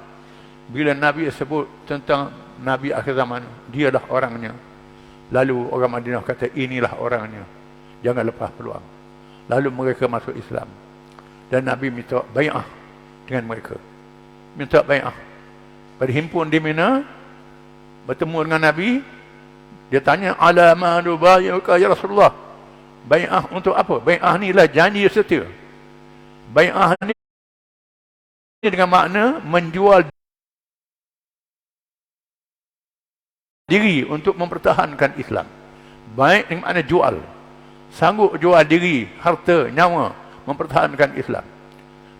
Bila Nabi sebut tentang Nabi akhir zaman, dialah orangnya. Lalu orang Madinah kata, inilah orangnya, jangan lepas peluang. Lalu mereka masuk Islam. Dan Nabi minta bai'ah dengan mereka. Minta bai'ah. Berhimpun di Mina, bertemu dengan Nabi. Dia tanya, ala ma nubayyuka ya Rasulullah. Bai'ah untuk apa? Bai'ah ni lah janji setia. Bai'ah ni dengan makna menjual diri untuk mempertahankan Islam. Baik dengan makna jual. Sanggup jual diri, harta, nyawa, mempertahankan Islam.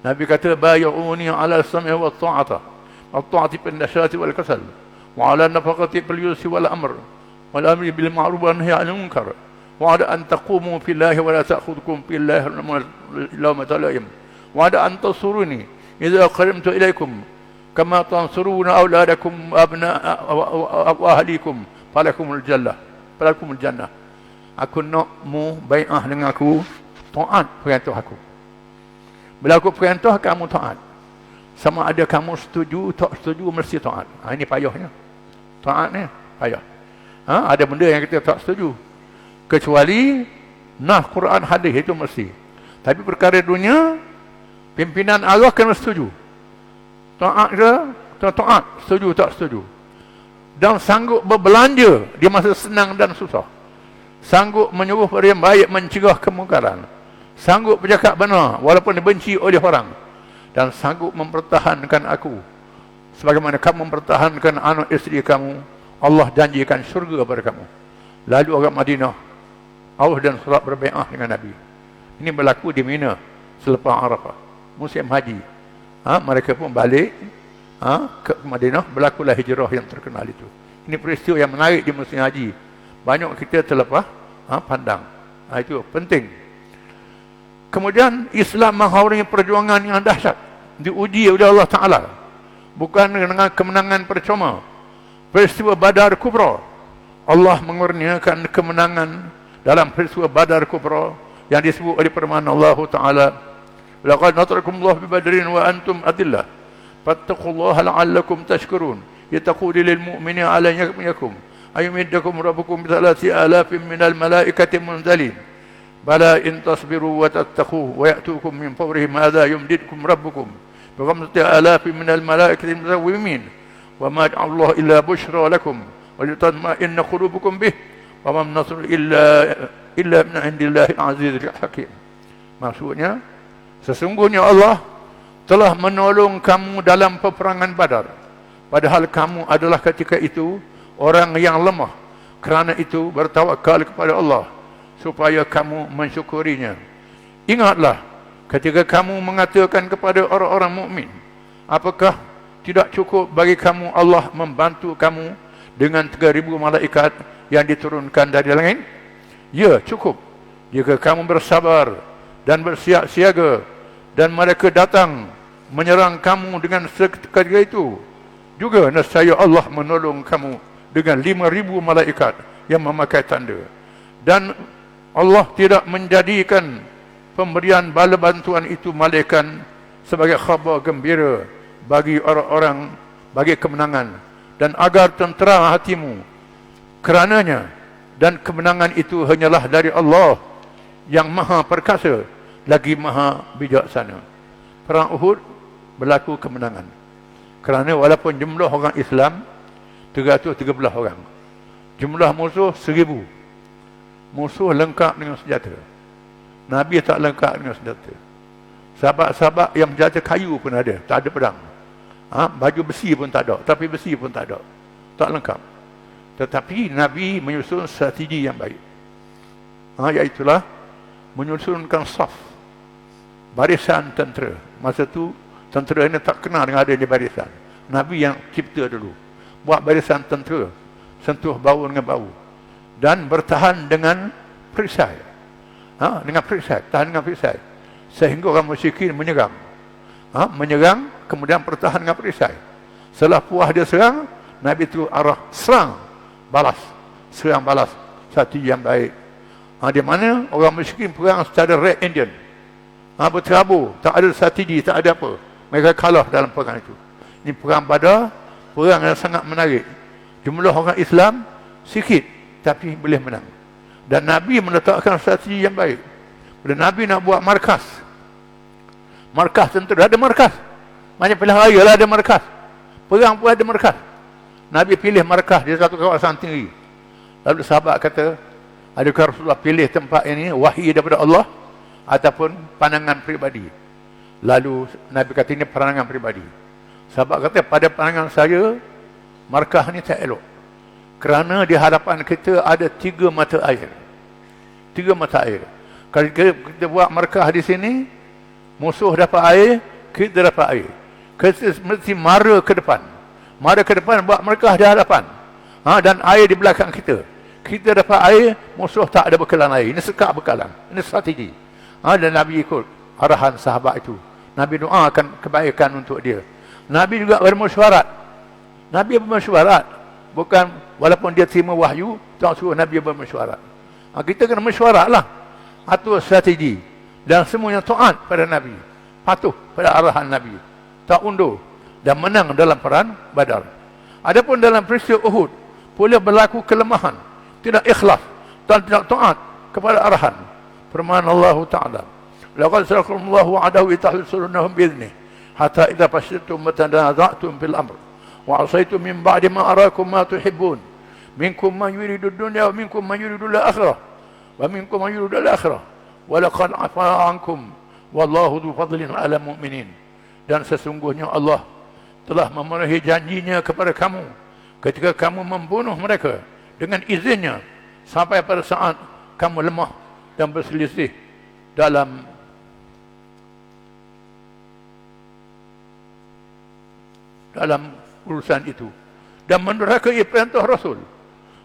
Nabi kata, bay'uni ala as-sam'i wa at-ta'ata. At-ta'ati bin nasyati wal kasal. Wa ala nafaqati bil yusri wal amr. Wal amri bil ma'ruf wa nahyi 'anil munkar. Wa ala an taqumu fillahi wa la ta'khudhukum fillahi lawmata la'im. Wa ala an tansuruni idza qarimtu ilaykum kama tansuruna auladakum wa ahlikum falakumul jannah. Aku nak mu bai'ah dengan aku, taat perintah aku. Bila aku perintah, kamu taat. Sama ada kamu setuju, tak setuju, mesti taat. Ini payahnya. Taat ni payah. Ada benda yang kita tak setuju, kecuali nah Quran hadis itu mesti. Tapi perkara dunia, pimpinan Allah kena setuju. Taat ke? Taat. Setuju tak setuju. Dan sanggup berbelanja di masa senang dan susah. Sanggup menyuruh pada yang baik, mencegah kemungkaran. Sanggup bercakap benar walaupun dibenci oleh orang. Dan sanggup mempertahankan aku sebagaimana kamu mempertahankan anak isteri kamu. Allah janjikan syurga kepada kamu. Lalu orang Madinah, Aus dan Khazraj berbai'ah dengan Nabi. Ini berlaku di Mina selepas Arafah, musim haji. Mereka pun balik ke Madinah. Berlakulah hijrah yang terkenal itu. Ini peristiwa yang menarik di musim haji. Banyak kita terlepas pandang. Itu penting. Kemudian Islam menghalangi perjuangan yang dahsyat, diuji oleh Allah Ta'ala. Bukan dengan kemenangan percuma. Peristiwa Badar Kubra, Allah mengurniakan kemenangan dalam peristiwa Badar Kubra yang disebut oleh firman Allah Ta'ala, laqad nasarakumullahu bi badrin wa antum adillah fattaqullaha la'allakum tashkurun yataqulu lil mu'minina 'ala yakum ayumiddakum rabbukum bi 3,000 minal malaikati munzalin bala in tasbiru wa tattaqu wa ya'tukum min fawrihim hadha yumdidkum rabbukum bi 5,000 minal malaikati musawwimin wa ma ja'alallahu illa bushra lakum wa litatma'inna qulubukum bih wa ma an-nasru illa min 'indillahi al-'azizil hakim. Maksudnya, sesungguhnya Allah telah menolong kamu dalam peperangan Badar, padahal kamu adalah ketika itu orang yang lemah. Kerana itu bertawakal kepada Allah supaya kamu mensyukurinya. Ingatlah ketika kamu mengatakan kepada orang-orang mukmin, apakah tidak cukup bagi kamu Allah membantu kamu dengan 3,000 malaikat yang diturunkan dari langit? Ya, cukup jika kamu bersabar dan bersiap siaga, dan mereka datang menyerang kamu dengan seketika itu, juga nescaya Allah menolong kamu dengan 5,000 malaikat yang memakai tanda. Dan Allah tidak menjadikan pemberian bala bantuan itu malaikat sebagai khabar gembira bagi orang-orang, bagi kemenangan, dan agar tentera hatimu kerananya, dan kemenangan itu hanyalah dari Allah yang maha perkasa lagi maha bijaksana. Perang Uhud berlaku kemenangan kerana walaupun jumlah orang Islam 313 orang, jumlah musuh 1000. Musuh lengkap dengan senjata, Nabi tak lengkap dengan senjata. Sahabat-sahabat yang senjata kayu pun ada, tak ada pedang. Baju besi pun tak ada, tapi besi pun tak ada, tak lengkap. Tetapi Nabi menyusun strategi yang baik, iaitulah menyusunkan saf, barisan tentera. Masa tu tentera ini tak kenal dengan adanya barisan. Nabi yang cipta dulu, buat barisan tentera, sentuh bau dengan bau, dan bertahan dengan perisai. Dengan perisai, tahan dengan perisai, sehingga orang musyrikin menyerang. Menyerang, kemudian bertahan dengan perisai. Setelah puas dia serang, Nabi itu arah serang, balas, serang balas, satu yang baik. Di mana orang musyrikin perang secara Red Indian, berterabur, tak ada strategi, tak ada apa, mereka kalah dalam perang itu. Ini perang Badar, perang yang sangat menarik. Jumlah orang Islam sikit, tapi boleh menang. Dan Nabi meletakkan strategi yang baik. Bila Nabi nak buat markas tentera, ada markas. Banyak pilihan raya lah ada markas. Perang pun ada markas. Nabi pilih markas di satu kawasan tinggi. Lalu sahabat kata, adakah Rasulullah pilih tempat ini wahyu daripada Allah ataupun pandangan peribadi? Lalu Nabi kata, ini pandangan peribadi. Sahabat kata, pada pandangan saya markas ni tak elok, kerana di hadapan kita ada 3 mata air. 3 mata air. Kalau kita buat markah di sini, musuh dapat air, kita dapat air. Kita mesti mara ke depan. Mara ke depan, buat markah di hadapan. Dan air di belakang kita. Kita dapat air, musuh tak ada bekalan air. Ini sekat bekalan. Ini strategi. Dan Nabi ikut arahan sahabat itu. Nabi doakan kebaikan untuk dia. Nabi juga bermesyuarat. Nabi bermesyuarat. Bukan walaupun dia terima wahyu, tak suruh Nabi bermesyuarat. Kita kena mesyuarat lah, atur strategi, dan semuanya taat pada Nabi, patuh pada arahan Nabi, tak undur, dan menang dalam perang Badar. Adapun dalam peristiwa Uhud, boleh berlaku kelemahan, tidak ikhlas, dan tidak taat kepada arahan. Firman Allah Ta'ala, laqad sadaqakumullahu wa'adahu tahsunnahum bi'idhnih hatta idza fashiltum wa tanaza'tum fil amr wa 'asaytum min ba'di ma arakum ma tuhibbun minkum man yuridu dunya wa minkum man yuridu al-akhirah wa minkum man yuridu al-akhirah wa laqad 'afa 'ankum wallahu dzu fadlin 'ala mu'minin. Dan sesungguhnya Allah telah memenuhi janjinya kepada kamu ketika kamu membunuh mereka dengan izinnya sampai pada saat kamu lemah dan berselisih dalam urusan itu dan mendurhakai perintah Rasul.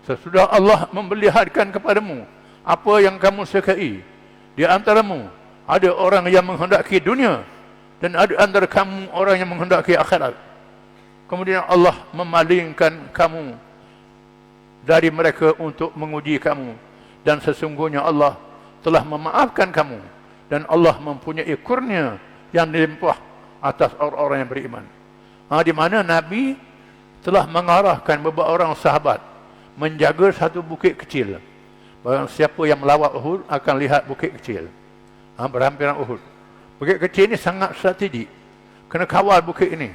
Sesudah Allah memperlihatkan kepadamu apa yang kamu sukai. Di antaramu ada orang yang menghendaki dunia dan ada antara kamu orang yang menghendaki akhirat. Kemudian Allah memalingkan kamu dari mereka untuk menguji kamu, dan sesungguhnya Allah telah memaafkan kamu, dan Allah mempunyai kurnia yang dilimpah atas orang-orang yang beriman. Di mana Nabi telah mengarahkan beberapa orang sahabat menjaga satu bukit kecil. Barang siapa yang melawat Uhud akan lihat bukit kecil, berhampiran Uhud. Bukit kecil ini sangat strategik. Kena kawal bukit ini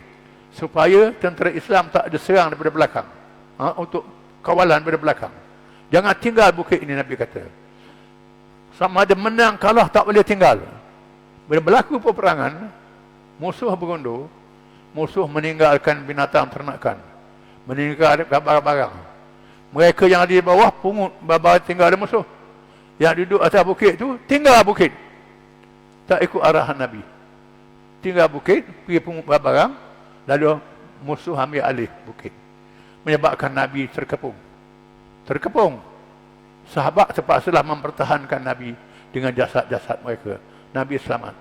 supaya tentera Islam tak diserang daripada belakang. Untuk kawalan daripada belakang. Jangan tinggal bukit ini, Nabi kata. Sama ada menang kalah tak boleh tinggal. Bila berlaku peperangan, musuh berundur, musuh meninggalkan binatang ternakan, meninggalkan barang-barang. Mereka yang ada di bawah pungut barang tinggal ada musuh. Yang duduk atas bukit tu tinggal bukit, tak ikut arahan Nabi. Tinggal bukit, pergi pungut barang, lalu musuh ambil alih bukit, menyebabkan Nabi terkepung. Sahabat terpaksalah mempertahankan Nabi dengan jasad-jasad mereka. Nabi selamat.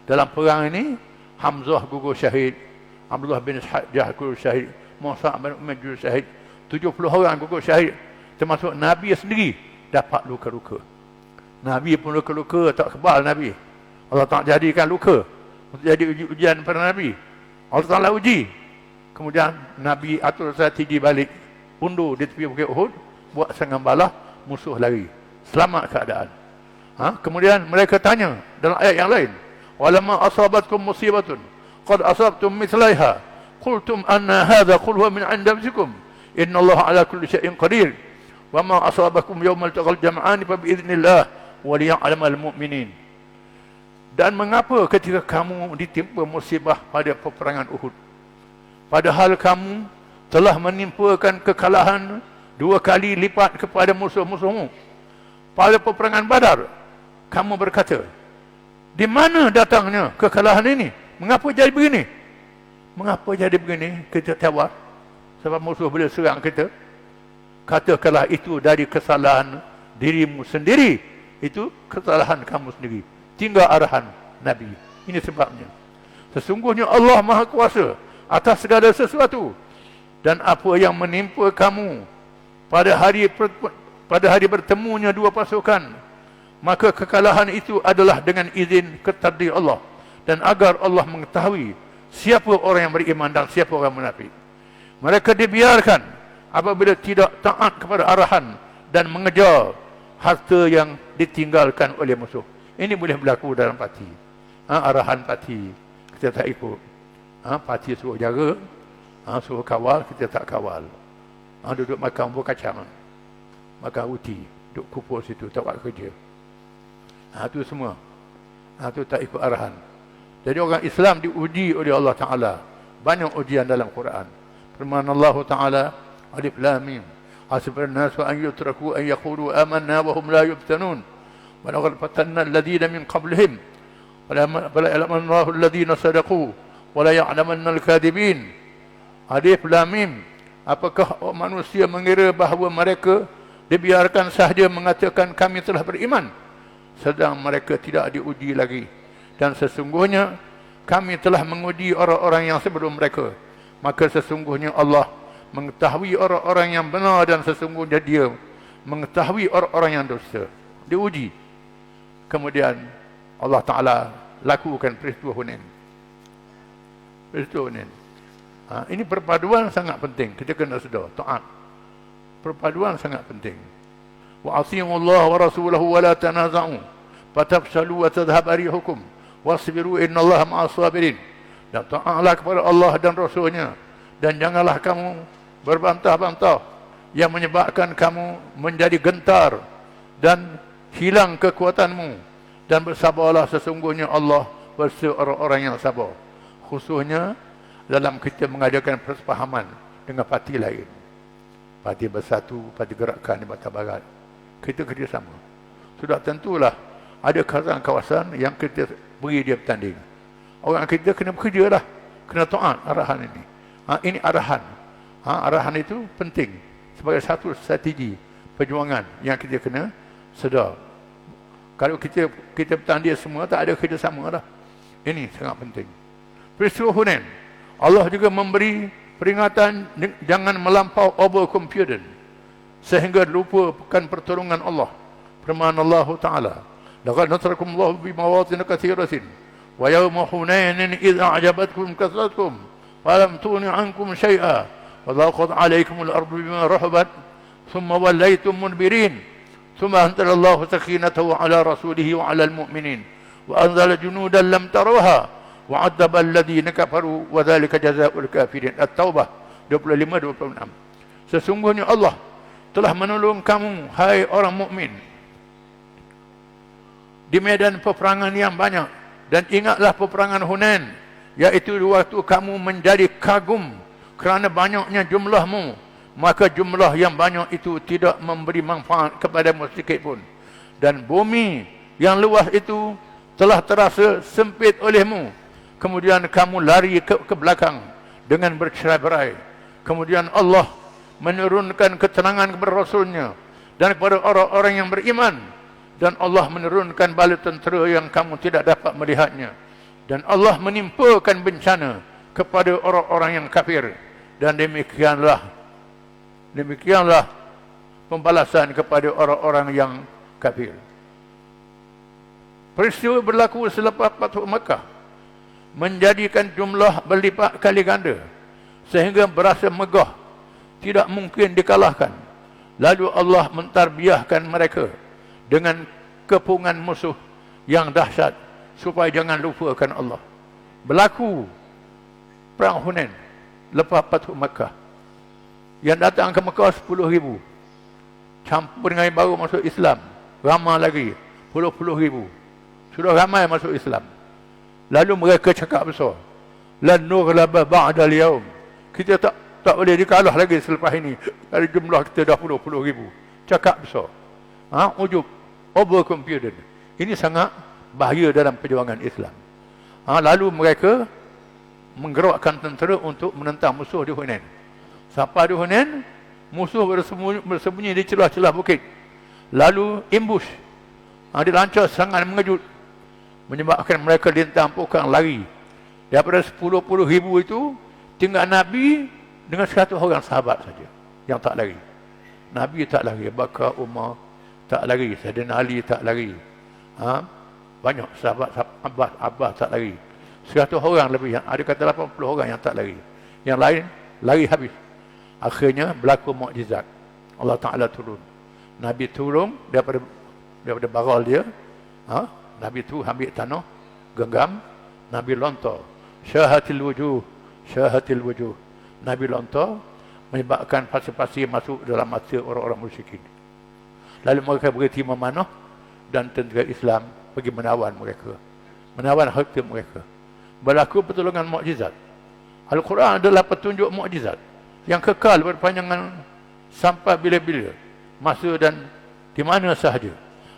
Dalam perang ini, Hamzah gugur syahid, Abdullah bin Jah gugur syahid, Musa bin Umayyah syahid. 70 orang gugur syahid, termasuk Nabi sendiri dapat luka-luka. Nabi pun luka-luka, tak kebal Nabi. Allah tak jadikan luka untuk jadi ujian pada Nabi. Allah Ta'ala uji. Kemudian Nabi atur strategi balik, undur di tepi bukit Uhud, buat serangan balah, musuh lari, selamat keadaan. Kemudian mereka tanya dalam ayat yang lain, walamma asabatkum musibatun qad asabtum mithlaiha qultum anna hadha qul huwa min 'indi anfusikum innallaha 'ala kulli syai'in qadir wa ma asabakum yawmal taqal jam'ani fa bi idznillah wa liya'lamal mu'minin. Dan mengapa ketika kamu ditimpa musibah pada peperangan Uhud, padahal kamu telah menimpakan kekalahan 2 kali lipat kepada musuh-musuhmu? Pada peperangan Badar, kamu berkata, di mana datangnya kekalahan ini? Mengapa jadi begini? Mengapa jadi begini? Kita tawar sebab musuh boleh serang kita. Katakanlah itu dari kesalahan dirimu sendiri. Itu kesalahan kamu sendiri. Tinggal arahan Nabi. Ini sebabnya. Sesungguhnya Allah Maha Kuasa atas segala sesuatu. Dan apa yang menimpa kamu pada hari bertemunya 2 pasukan, maka kekalahan itu adalah dengan izin takdir Allah, dan agar Allah mengetahui siapa orang yang beriman dan siapa orang munafik. Mereka dibiarkan apabila tidak taat kepada arahan dan mengejar harta yang ditinggalkan oleh musuh. Ini boleh berlaku dalam parti. Arahan parti kita tak ikut. Parti suruh jaga, suruh kawal, kita tak kawal. Duduk makan bubur kacang, makan uti, duduk kupur situ, tak buat kerja. Itu semua. Itu tak ikut arahan. Jadi orang Islam diuji oleh Allah Ta'ala. Banyak ujian dalam Quran. Firman Allah Ta'ala, Alif Lam Mim, Hasiban nasu an yutraku an yaqulu amanna wa hum la yuftanun. Wa laqad fatanna alladhina min qablihim. Fala ya'lamanna Allahu alladhina sadaqu wa la ya'lamanna al-kadhibin. Alif Lam Mim. Apakah manusia mengira bahawa mereka dibiarkan sahaja mengatakan kami telah beriman, sedang mereka tidak diuji lagi? Dan sesungguhnya kami telah menguji orang-orang yang sebelum mereka. Maka sesungguhnya Allah mengetahui orang-orang yang benar, dan sesungguhnya Dia mengetahui orang-orang yang dusta. Diuji. Kemudian Allah Ta'ala lakukan peristiwa Hunain. Peristiwa Hunain. Ini perpaduan sangat penting. Kita kena sedar, taat. Perpaduan sangat penting. Wa atii'u Allah wa rasulahu wa la tanaza'u fatafshalu wa tadhhab rihukum wasbiru innallaha ma'as sabirin. Dan taatlah kepada Allah dan Rasulnya, dan janganlah kamu berbantah-bantah yang menyebabkan kamu menjadi gentar dan hilang kekuatanmu, dan bersabarlah, sesungguhnya Allah bersama orang-orang yang sabar. Khususnya dalam kita mengadakan persefahaman dengan parti lain. Parti Bersatu, Parti Gerakan di Batam Barat, kita kerjasama. Sudah tentulah ada kawasan-kawasan yang kita beri dia bertanding. Orang kita kena bekerja lah, kena taat arahan ini. Ini arahan. Arahan itu penting sebagai satu strategi perjuangan yang kita kena sedar. Kalau kita bertanding semua, tak ada kerjasama lah. Ini sangat penting. Peristiwa Hunain, Allah juga memberi peringatan jangan melampau overconfident sehingga lupakan pertolongan Allah. Firman Allah Ta'ala, laqad nasarakumullahu bi mawatin katsiratin wa yawma hunainin idh a'jabatkum kathratukum falam tughni 'ankum shay'a wa dhaqat 'alaykumul ardu bima rahabat thumma wallaytum mudbirin thumma anzalallahu sakinatahu 'ala rasulihi wa 'alal mu'minin wa anzala junudan lam tarawha وَعَذَّبَ الَّذِينَ كَفَرُوا وَذَلِكَ جَزَاءُ الْكَافِرِينَ. At-Taubah 25-26. Sesungguhnya Allah telah menolong kamu, hai orang mukmin, di medan peperangan yang banyak. Dan ingatlah peperangan Hunain, yaitu waktu kamu menjadi kagum kerana banyaknya jumlahmu, maka jumlah yang banyak itu tidak memberi manfaat kepadamu sedikit pun. Dan bumi yang luas itu telah terasa sempit olehmu. Kemudian kamu lari ke belakang dengan bercerai-berai. Kemudian Allah menurunkan ketenangan kepada Rasulnya dan kepada orang-orang yang beriman. Dan Allah menurunkan bala tentera yang kamu tidak dapat melihatnya. Dan Allah menimpakan bencana kepada orang-orang yang kafir. Dan demikianlah pembalasan kepada orang-orang yang kafir. Peristiwa berlaku selepas Fathu Makkah menjadikan jumlah berlipat kali ganda sehingga berasa megah, tidak mungkin dikalahkan. Lalu Allah mentarbiahkan mereka dengan kepungan musuh yang dahsyat supaya jangan lupakan Allah. Berlaku perang Hunain lepas Fathu Makkah. Yang datang ke Mekah 10,000, campur dengan yang baru masuk Islam ramai lagi puluh-puluh ribu. Sudah ramai masuk Islam. Lalu mereka cakap besar, lan nughlaba ba'da al-yawm, kita tak boleh dikalah lagi selepas ini. Dari jumlah kita dah puluh-puluh ribu. Cakap besar, ujub, overconfident. Ini sangat bahaya dalam perjuangan Islam. Lalu mereka menggerakkan tentera untuk menentang musuh di Hunain. Sampai di Hunain, musuh bersembunyi di celah-celah bukit. Lalu ambush, dilancar serangan mengejut, menyebabkan mereka lintang pokok lari. Daripada 10,000 itu, tinggal Nabi dengan 100 orang sahabat saja yang tak lari. Nabi tak lari, Bakar, Umar tak lari, Sayyidina Ali tak lari. Banyak sahabat Abbas tak lari. 100 orang lebih, ada kata 80 orang yang tak lari. Yang lain lari habis. Akhirnya berlaku mukjizat. Allah Ta'ala turun. Nabi turun daripada baral dia. Nabi tu ambil tanah, genggam, Nabi lontar. Syahatil wujuh, syahatil wujuh. Nabi lontar, menyebabkan pasir-pasir masuk dalam mata orang-orang musyrikin. Lalu mereka berhenti memanah dan tentera Islam pergi menawan mereka. Menawan harta mereka. Berlaku pertolongan mukjizat. Al-Quran adalah petunjuk mukjizat yang kekal berpanjangan sampai bila-bila, masa dan di mana sahaja.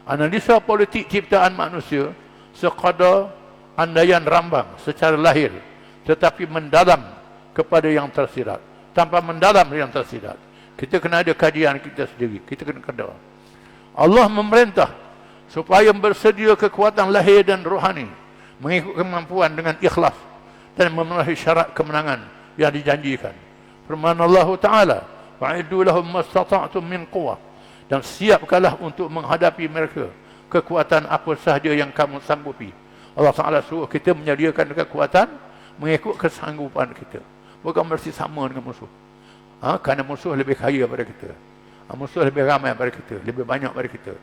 Analisa politik ciptaan manusia sekadar andaian rambang secara lahir, tetapi mendalam kepada yang tersirat. Tanpa mendalam yang tersirat, kita kena ada kajian kita sendiri. Kita kena kedal. Allah memerintah supaya bersedia kekuatan lahir dan rohani mengikut kemampuan dengan ikhlas dan memenuhi syarat kemenangan yang dijanjikan. Firman Allah Ta'ala, wa'iddu lahum mastata'tum min quwwah, dan siapkanlah untuk menghadapi mereka kekuatan apa sahaja yang kamu sanggupi. Allah Ta'ala suruh kita menyediakan kekuatan mengikut kesanggupan kita. Bukan mesti sama dengan musuh. Kerana musuh lebih kaya daripada kita. Musuh lebih ramai daripada kita, lebih banyak daripada kita.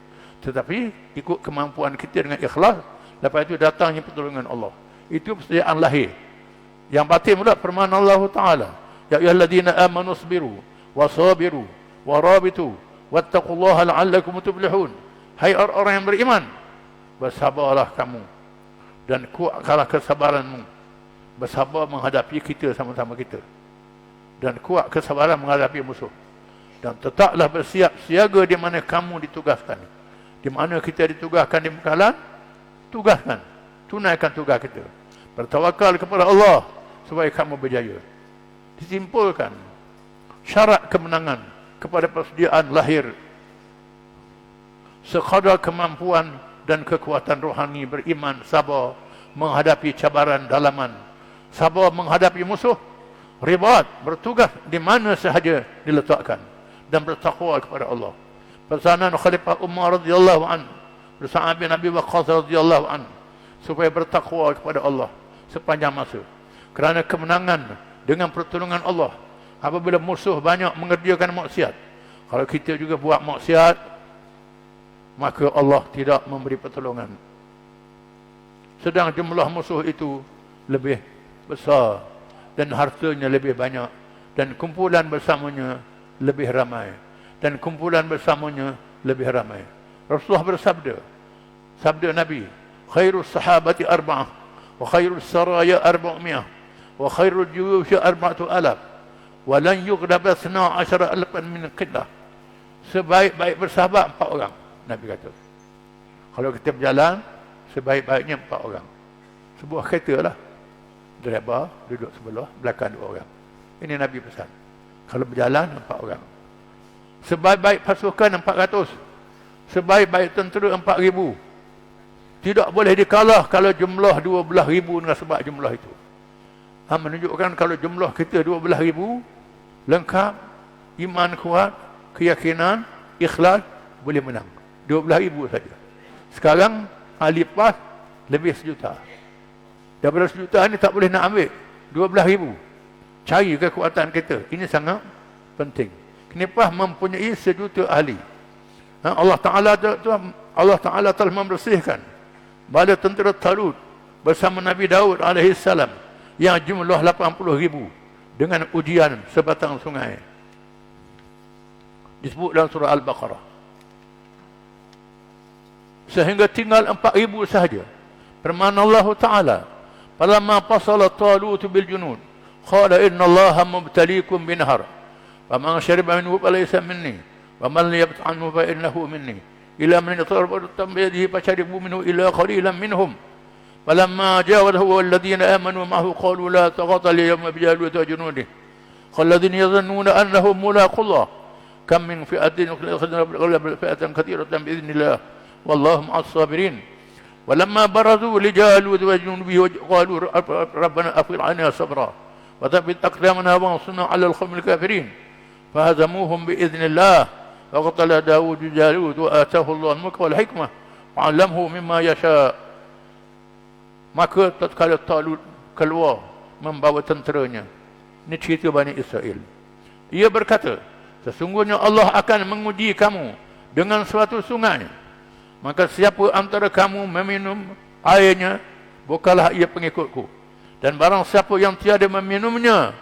Tetapi ikut kemampuan kita dengan ikhlas, lepas itu datangnya pertolongan Allah. Itu persediaan lahir. Yang batin pula firman Allah Ta'ala, ya ayyuhalladzina amanu sabiru wasabiru warabitu wattaqullaha la'allakum tuflihun. Hai orang-orang yang beriman, bersabarlah kamu dan kuatkanlah kesabaranmu. Bersabar menghadapi kita sama-sama kita, dan kuat kesabaran menghadapi musuh. Dan tetaplah bersiap siaga di mana kamu ditugaskan. Di mana kita ditugaskan di bekalan, tugaskan, tunaikan tugas kita. Bertawakal kepada Allah supaya kamu berjaya. Disimpulkan syarat kemenangan kepada persediaan lahir sekadar kemampuan dan kekuatan rohani beriman, sabar menghadapi cabaran dalaman, sabar menghadapi musuh, ribat bertugas di mana sahaja diletakkan, dan bertakwa kepada Allah. Pesanan Khalifah Umar radhiyallahu an bersama bin Abi Waqqas radhiyallahu an supaya bertakwa kepada Allah sepanjang masa. Kerana kemenangan dengan pertolongan Allah apabila musuh banyak mengerjakan maksiat. Kalau kita juga buat maksiat, maka Allah tidak memberi pertolongan. Sedang jumlah musuh itu lebih besar dan hartanya lebih banyak, dan kumpulan bersamanya lebih ramai, dan kumpulan bersamanya lebih ramai. Rasulullah bersabda, sabda Nabi, khairus sahabati arba'ah, wa khairus saraya arba'umiyah, wa khairul juyushi arba'atu alaf, wa lan yughdaba 12,000 min qillah. Sebaik-baik bersahabat 4 orang, Nabi kata. Kalau kita berjalan, sebaik-baiknya 4 orang. Sebuah kereta lah, driver duduk sebelah, belakang 2 orang. Ini Nabi pesan. Kalau berjalan 4 orang. Sebaik-baik pasukan 400. Sebaik-baik tentera 4,000. Tidak boleh dikalah kalau jumlah 12,000 dengan sebab jumlah itu. Menunjukkan kalau jumlah kita 12,000, lengkap, iman kuat, keyakinan, ikhlas, boleh menang. 12,000 saja. Sekarang ahli PAS lebih 1 juta. Daripada 1 juta ni tak boleh nak ambil 12,000. Cari kekuatan kita. Ini sangat penting. Kenapa mempunyai 1 juta ahli? Allah Ta'ala telah membersihkan bala tentera Talut bersama Nabi Daud alaihissalam yang jumlah 80,000 dengan ujian sebatang sungai. Disebut dalam surah Al-Baqarah. Sehingga tinggal 4,000 sahaja. Firman Allah Ta'ala, "Falamma fasala Talut bil junud, qala inna Allaha mubtaliikum binahar. Faman shariba minhu falaysa minni, wa man lam yabta' anhu fa innahu minni. Ila man yatarabbu bi yadihi fasharibu minhu illa qalilan minhum. Falamma jawazahu walladhina amanu ma'ahu qalu la taghatal yawma bi Jalut wa junudihi. Qalladhina yadhunnuna annahum mulaqullah. Kam min fi'atin ghalaba fi'atan katsiratan bi idznillah. Wallahu ma'as sabirin. Walamma barazu li Jalut wa junudihi qalu rabbana afrigh 'alaina sabra wa thabbit aqdamana wa ansurna 'alal qawmil kafirin. Fahazamuhum bi idznillah. Faqatala Daud Jalut wa atahu Allah al-mulka wal hikmah wa 'allamhu mimma yasha. Maka tatkala Talut keluar membawa tenteranya. Ini cerita Bani Israel. Ia berkata, sesungguhnya Allah akan menguji kamu dengan suatu sungai. Maka siapa antara kamu meminum airnya, bukanlah ia pengikutku. Dan barang siapa yang tiada meminumnya,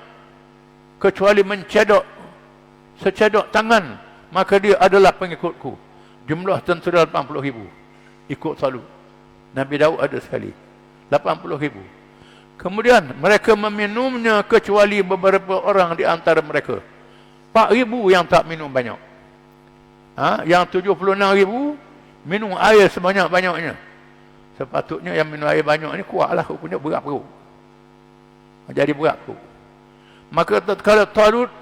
kecuali mencedok secedok tangan, maka dia adalah pengikutku. Jumlah tentera 80,000 ikut Talut. Nabi Daud ada sekali 80,000. Kemudian mereka meminumnya kecuali beberapa orang di antara mereka. 4,000 yang tak minum banyak. Yang 76,000 minum air sebanyak-banyaknya. Sepatutnya yang minum air banyak ni kuatlah punya berat perut. Jadi berat perut. Maka tatkala Talut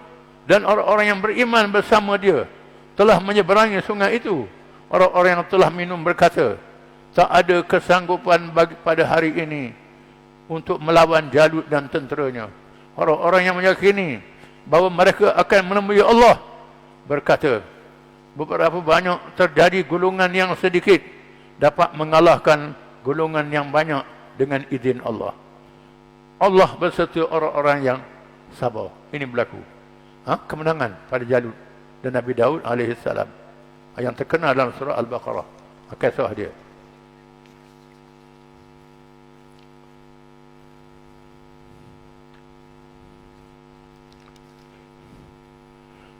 dan orang-orang yang beriman bersama dia telah menyeberangi sungai itu, orang-orang yang telah minum berkata, tak ada kesanggupan pada hari ini untuk melawan Jalut dan tenteranya. Orang-orang yang meyakini bahawa mereka akan menemui Allah berkata, beberapa banyak terjadi golongan yang sedikit dapat mengalahkan golongan yang banyak dengan izin Allah. Allah berserta orang-orang yang sabar. Ini berlaku. Kemenangan pada Jalut dan Nabi Daud alaihissalam yang terkenal dalam surah Al-Baqarah. Kisah dia.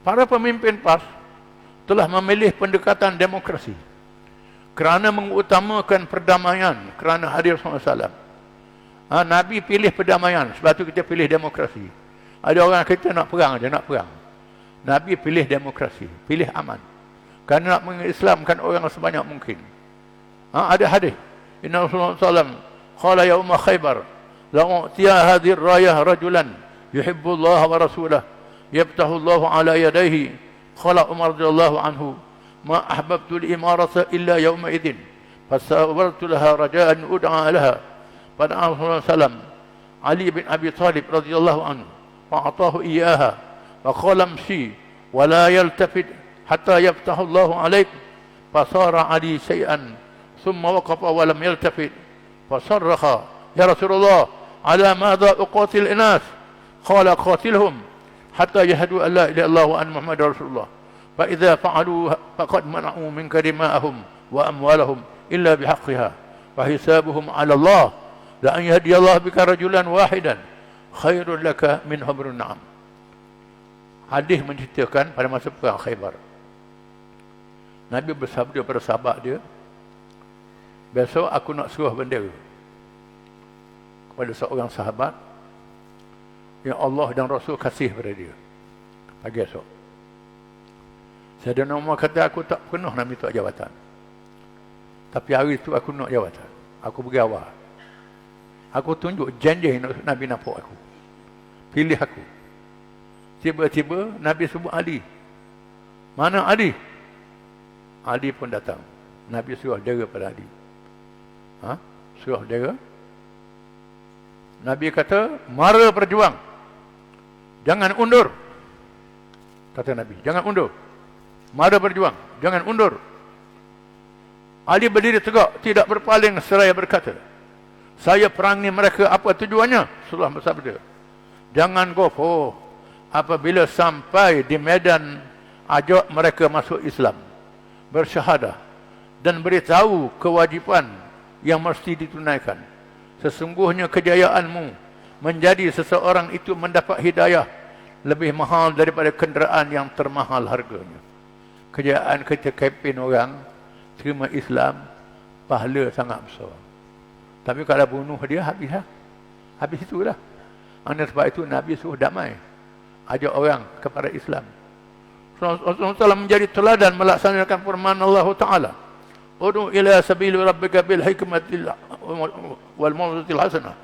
Para pemimpin PAS telah memilih pendekatan demokrasi kerana mengutamakan perdamaian, kerana hadir SAW. Nabi pilih perdamaian, sebab itu kita pilih demokrasi. Ada orang kita nak perang je, nak perang. Nabi pilih demokrasi, pilih aman. Kerana nak mengislamkan orang sebanyak mungkin. Ada hadis. Inna Rasulullah SAW qala yauma Khaybar la'utiya hadhihi rayah rajulan yuhibbu Allah wa rasulah yabtahu Allah ala yadayhi. Qala Umar radhiyallahu anhu ma ahbabtu al-imarata illa yawma idin fasawartu laha raja'an ud'a laha. Pada Rasulullah SAW Ali bin Abi Talib radhiyallahu anhu fa'atahu iyyaha wa qala amshi wa la yaltafit hatta yaftahu Allah alaik. Fasara Ali shay'an thumma waqafa wa lam yaltafit fasarraha ya Rasulullah ala madha uqatil inas. Qala qatilhum hatta yashhadu an la ilaha illallah wa anna Muhammadar Rasulullah. Fa idza fa'alu faqad mana'u minka dima'ahum wa amwalahum illa bihaqqiha wa hisabuhum 'ala Allah. La an yahdiyallahu bika rajulan wahidan khairul laka min humrun na'am. Hadis menceritakan pada masa perang Khaybar, Nabi bersabda pada sahabat dia, besok aku nak suruh bendera kepada seorang sahabat yang Allah dan Rasul kasih pada dia pagi esok. Sayyidina Umar kata, aku tak pernah nak minta jawatan, tapi hari itu aku nak jawatan. Aku bergawar. Aku tunjuk janji Nabi nampak aku, pilih aku. Tiba-tiba Nabi sebut Ali. Mana Ali? Ali pun datang. Nabi suruh dera pada Ali. Suruh dera. Nabi kata, mara berjuang, jangan undur. Kata Nabi, jangan undur. Mara berjuang, jangan undur. Ali berdiri tegak, tidak berpaling seraya berkata, saya perangi mereka, apa tujuannya? Rasulullah bersabda, jangan gopoh apabila sampai di medan ajak mereka masuk Islam, bersyahadah dan beritahu kewajipan yang mesti ditunaikan. Sesungguhnya kejayaanmu menjadi seseorang itu mendapat hidayah lebih mahal daripada kenderaan yang termahal harganya. Kejayaan kita kepin orang terima Islam, pahala sangat besar. Tapi kalau bunuh dia, habislah. Habis itulah. Oleh sebab itu Nabi suruh damai, ajak orang kepada Islam. Rasulullah SAW menjadi teladan melaksanakan firman Allah Ta'ala, Udu ila sabili rabbika bil hikmati wal mau'izatil hasanah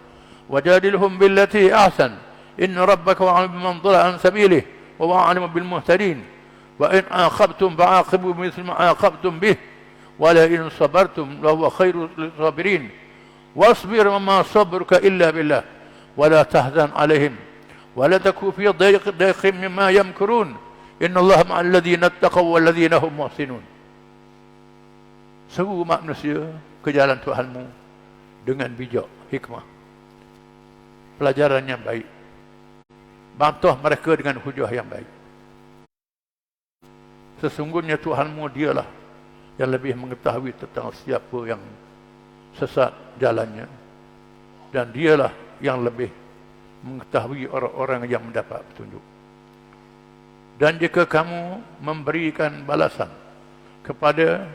wajadilhum billati ahsan inna rabbaka wa'alim biman dhalla an sabilihi wa wa'alim bil muhtadin wa in aqabtum fa'aqibu mithla ma aqabtum bih wa la in sabartum la huwa khairul sabirin wasbir ma sabruka illa billah wa la tahzan alaihim wa la taku fi dayqin mimma yamkurun inna Allah ma'al ladzina ittaqaw wal ladzina hum muhsinun. Seru manusia ke jalan Tuhanmu dengan bijak, hikmah, pelajaran yang baik. Bantah mereka dengan hujah yang baik. Sesungguhnya Tuhanmu dialah yang lebih mengetahui tentang siapa yang sesat jalannya, dan dialah yang lebih mengetahui orang-orang yang mendapat petunjuk. Dan jika kamu memberikan balasan kepada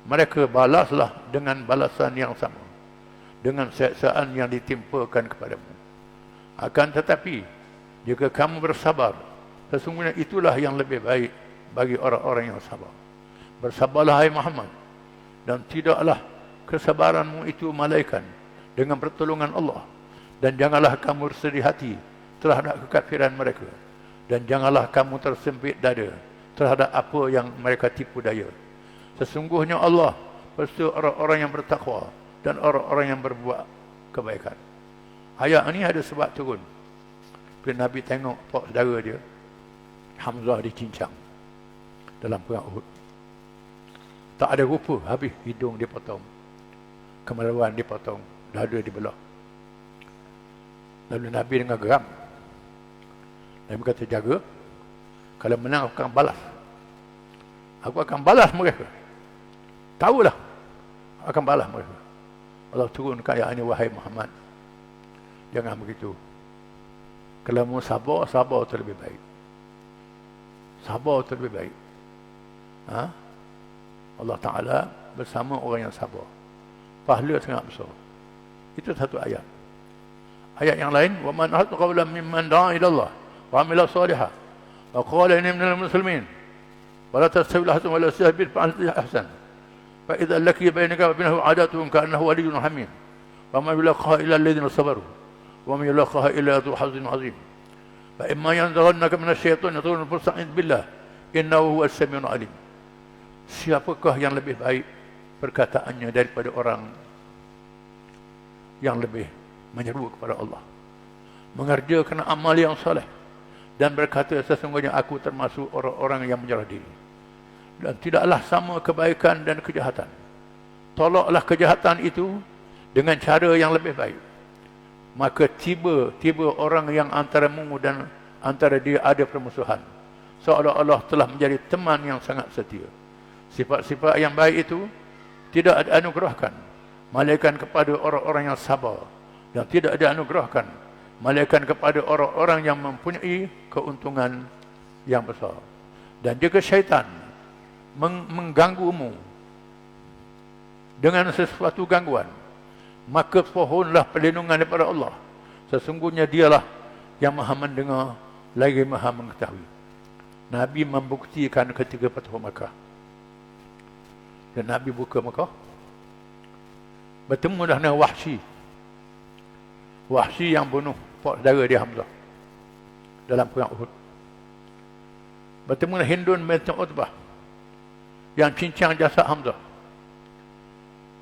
mereka, balaslah dengan balasan yang sama, dengan siksaan yang ditimpakan kepadamu. Akan tetapi, jika kamu bersabar, sesungguhnya itulah yang lebih baik bagi orang-orang yang sabar. Bersabarlah hai Muhammad, dan tidaklah kesabaranmu itu malaikan dengan pertolongan Allah. Dan janganlah kamu bersedih hati terhadap kekafiran mereka, dan janganlah kamu tersempit dada terhadap apa yang mereka tipu daya. Sesungguhnya Allah bersama orang-orang yang bertakwa dan orang-orang yang berbuat kebaikan. Ayat ini ada sebab turun. Bila Nabi tengok pak saudara dia, Hamzah dicincang dalam perang Uhud. Tak ada rupa, habis hidung dipotong, kemaluan dipotong, dada dibelah. Lalu Nabi dengan geram, Nabi kata, jaga, kalau menang aku akan balas. Aku akan balas mereka. Tahulah, akan balas mereka. Allah turunkan ayat ini, wahai Muhammad, jangan begitu. Kalau mau sabar, sabar terlebih baik. Sabar terlebih baik. Allah Ta'ala bersama orang yang sabar. Pahala sangat besar. Itu satu ayat. Ayat yang lain, wa man ahsanu qawlan mimman da'a ila Allah wa amila shalihan wa qala inni minal muslimin wa la tastawi al-hasan wa la sayyi'u fa'al ahsan fa idza laki bainaka wa bainahu 'adatun ka'annahu waliyyun hamim wa ma yulaqaha illa alladhina sabaru wa ma yulaqaha illa dhu hazzin 'azim fa imma yanzaghannaka min asy-syaitani nazghun fasta'id billah innahu huwas samiul 'alim. Siapakah yang lebih baik perkataannya daripada orang yang lebih menyeru kepada Allah, mengerjakan amal yang soleh, dan berkata, sesungguhnya aku termasuk orang-orang yang menyerah diri. Dan tidaklah sama kebaikan dan kejahatan. Tolaklah kejahatan itu dengan cara yang lebih baik. Maka tiba-tiba orang yang antaramu dan antara dia ada permusuhan, seolah-olah telah menjadi teman yang sangat setia. Sifat-sifat yang baik itu tidak dianugerahkan malaikat kepada orang-orang yang sabar, dan tidak dianugerahkan malaikat kepada orang-orang yang mempunyai keuntungan yang besar. Dan jika syaitan mengganggumu dengan sesuatu gangguan, maka pohonlah perlindungan daripada Allah. Sesungguhnya dialah yang maha mendengar lagi maha mengetahui. Nabi membuktikan ketika Fathu Makkah. Dan Nabi buka Makkah, bertemu dengan Wahsy. Wahsy yang bunuh pak saudara dia Hamzah dalam perang Uhud. Bertemu dengan Hindun binti Utbah yang cincang jasad Hamzah,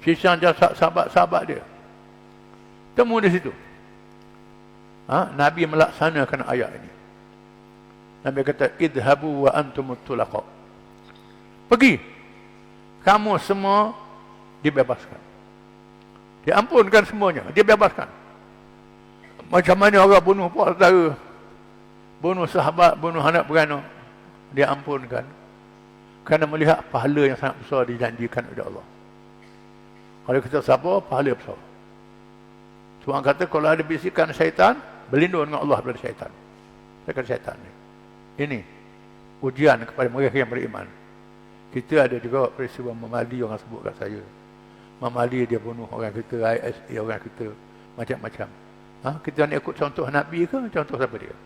cincang jasad sahabat-sahabat dia. Temu di situ. Nabi melaksanakan ayat ini. Nabi kata, idhabu wa antumut tulaqa. Pergi. Kamu semua dibebaskan. Diampunkan semuanya, dibebaskan. Macam mana orang bunuh puak saudara, bunuh sahabat, bunuh anak beranak, diampunkan. Kerana melihat pahala yang sangat besar dijanjikan oleh Allah. Kalau kita sabar, pahala besar. Tuhan kata, kalau ada bisikan syaitan, berlindung dengan Allah daripada syaitan. Daripada syaitan ni. Ini ujian kepada mereka yang beriman. Kita ada juga peristiwa Mamali, orang sebut kat saya. Mamali dia bunuh orang kita, ISA orang kita, macam-macam. Kita nak ikut contoh Nabi ke? Contoh siapa dia?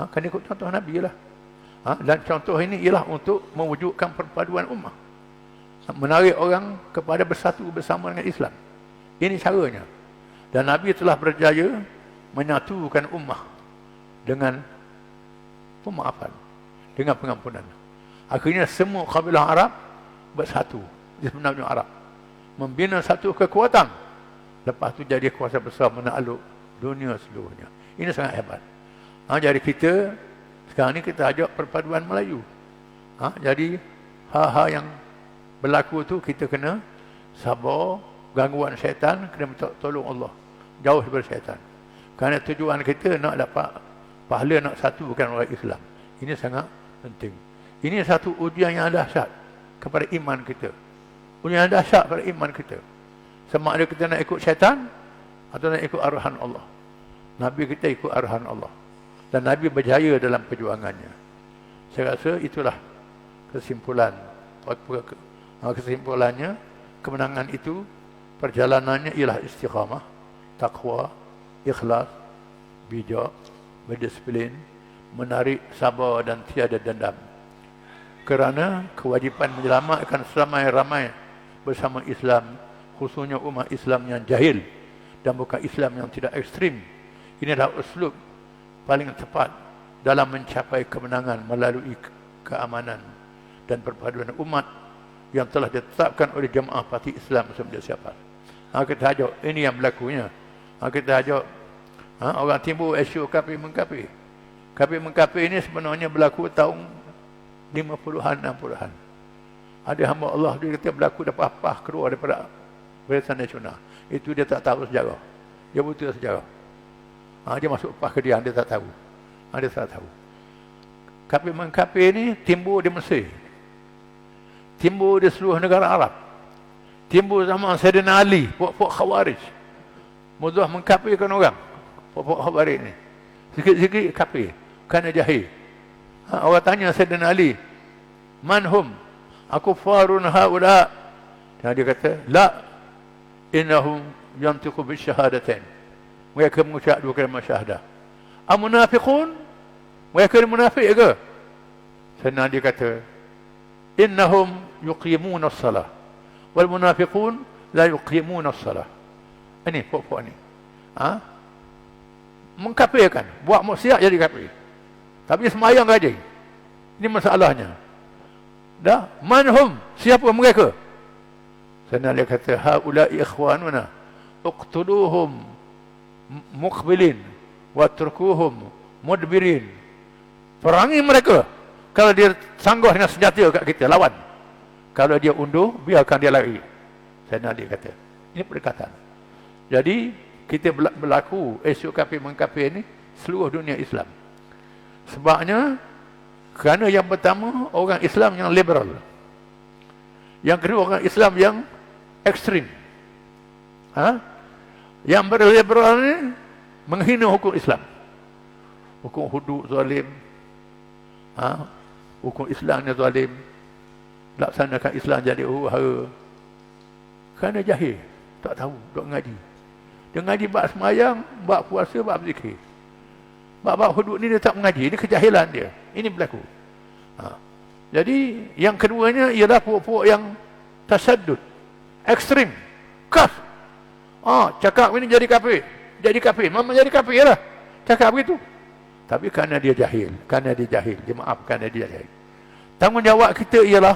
Kan ikut contoh Nabi lah. Dan contoh ini ialah untuk mewujudkan perpaduan ummah. Menarik orang kepada bersatu bersama dengan Islam. Ini caranya. Dan Nabi telah berjaya menyatukan ummah dengan pemaafan, dengan pengampunan. Akhirnya semua kabilah Arab bersatu di sebenarnya Arab, membina satu kekuatan. Lepas tu jadi kuasa besar menakluk dunia seluruhnya. Ini sangat hebat. Jadi kita sekarang ni kita ajak perpaduan Melayu. Jadi hal-hal yang berlaku tu kita kena sabar, gangguan syaitan kena minta tolong Allah, jauh daripada syaitan. Kerana tujuan kita nak dapat pahala, nak satukan orang Islam. Ini sangat penting. Ini satu ujian yang dahsyat kepada iman kita. Ujian yang dahsyat kepada iman kita. Sama ada kita nak ikut syaitan atau nak ikut arahan Allah. Nabi kita ikut arahan Allah. Dan Nabi berjaya dalam perjuangannya. Saya rasa itulah kesimpulan. Kesimpulannya, kemenangan itu, perjalanannya ialah istiqamah, taqwa, ikhlas, bijak, berdisiplin, menarik, sabar dan tiada dendam. Kerana kewajipan menyelamatkan seramai-ramai bersama Islam, khususnya umat Islam yang jahil dan bukan Islam yang tidak ekstrim. Ini adalah uslub paling tepat dalam mencapai kemenangan melalui keamanan dan perpaduan umat yang telah ditetapkan oleh Jemaah Parti Islam Malaysia Siapas. Kita ajak, ini yang berlakunya. Kita ajak orang timbul isu kafir mengkafir. Kafir mengkafir ini sebenarnya berlaku tahun 50-an, 60-an. Ada hamba Allah dia kata berlaku dapat apa keluar daripada Barisan Nasional. Itu dia tak tahu sejarah. Dia buta sejarah. Dia masuk pas ke dia tak tahu. Dia tak tahu. Kafir mengkafir ini timbul di Mesir. Timbul di seluruh negara Arab. Timbul zaman Sayyidina Ali, puak-puak Khawarij. Mudah mengkafirkan orang. Puak-puak Khawarij ini. Sikit-sikit kafir. Kerana jahil. Orang tanya Sayyidina Ali, manhum? Aku farun haula. Dan dia kata, la, innahum yantiqu bisyahadatain. Mereka mengucap dua kalimah syahadah. Amunafiqun? Mereka munafik ke? Sayyidina Ali kata, innahum yuqimuna as-salah wal munafiqun la yuqimuna as-salah. Ini puak-puak ni. Mengkafirkan, buat maksiat jadi kafir. Tapi semayang gaji. Ini masalahnya. Dah, manhum? Siapa mereka? Sayyidina Ali kata, haula'i ikhwanuna uqtuluhum muqbilin wa turkuhum mudbirin. Perangi mereka. Kalau dia sanggup dengan senjata kat kita, lawan. Kalau dia undur, biarkan dia lari. Sayyidina Ali kata. Ini perkataan. Jadi, kita berlaku isu kafir mengkafir ini seluruh dunia Islam. Sebabnya, kerana yang pertama, orang Islam yang liberal. Yang kedua, orang Islam yang ekstrim. Yang berliberal ini menghina hukum Islam. Hukum hudud zalim. Hukum Islamnya zalim. Laksanakan Islam jadi huru-hara. Kerana jahil. Tak tahu. Duk ngaji. Dia ngaji bab semayang, bab puasa, bab zikir. Bab-bab hudud ni dia tak mengaji. Ini kejahilan dia. Ini berlaku. Jadi yang keduanya ialah puak-puak yang tasaddud. Ekstrim. Kas. Cakap ini jadi kafir. Jadi kafir. Memang jadi kafir lah. Cakap begitu. Tapi kerana dia jahil. Kerana dia jahil. Dia maaf kerana dia jahil. Tanggungjawab kita ialah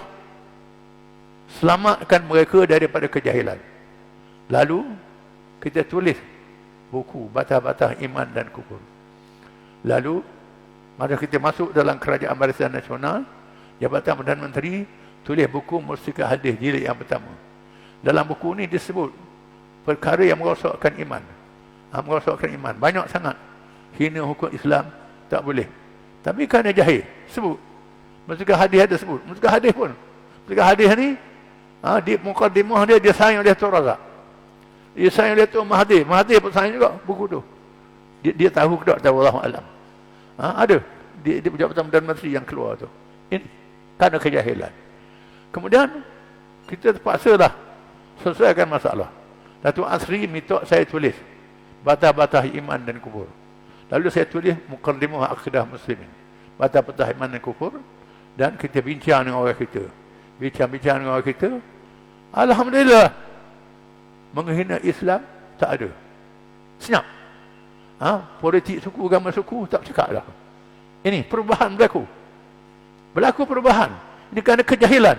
selamatkan mereka daripada kejahilan. Lalu kita tulis buku Batah-Batah Iman dan Kufur. Lalu Mari kita masuk dalam Kerajaan Barisan Nasional, Jabatan Perdana Menteri, tulis buku Mustika Hadis jilid yang pertama. Dalam buku ni disebut perkara yang merosakkan iman. Merosakkan iman. Banyak sangat. Hina hukum Islam, tak boleh. Tapi kerana jahil, sebut. Mustika Hadis ada sebut. Mustika Hadis pun. Mustika Hadis ni, di mukadimah dia sayang oleh Tuan Razak. Dia sayang oleh Tuan Mahathir. Mahathir pun sayang juga buku tu. Dia tahu ke tak? Tahu, Allahu'alam. Ada di Jabatan Perdana Menteri yang keluar tu. Ini kerana kejahilan. Kemudian kita terpaksalah selesaikan masalah. Datuk Asri minta saya tulis batas-batas iman dan kufur. Lalu saya tulis Muqaddimah Aqidah Muslimin, batas-batas iman dan kufur, dan kita bincang dengan orang kita. Bincang-bincang dengan orang kita. Alhamdulillah, menghina Islam tak ada. Senyap. Politik suku, agama suku, tak cakap dah. Ini perubahan berlaku. Berlaku perubahan. Ini kerana kejahilan.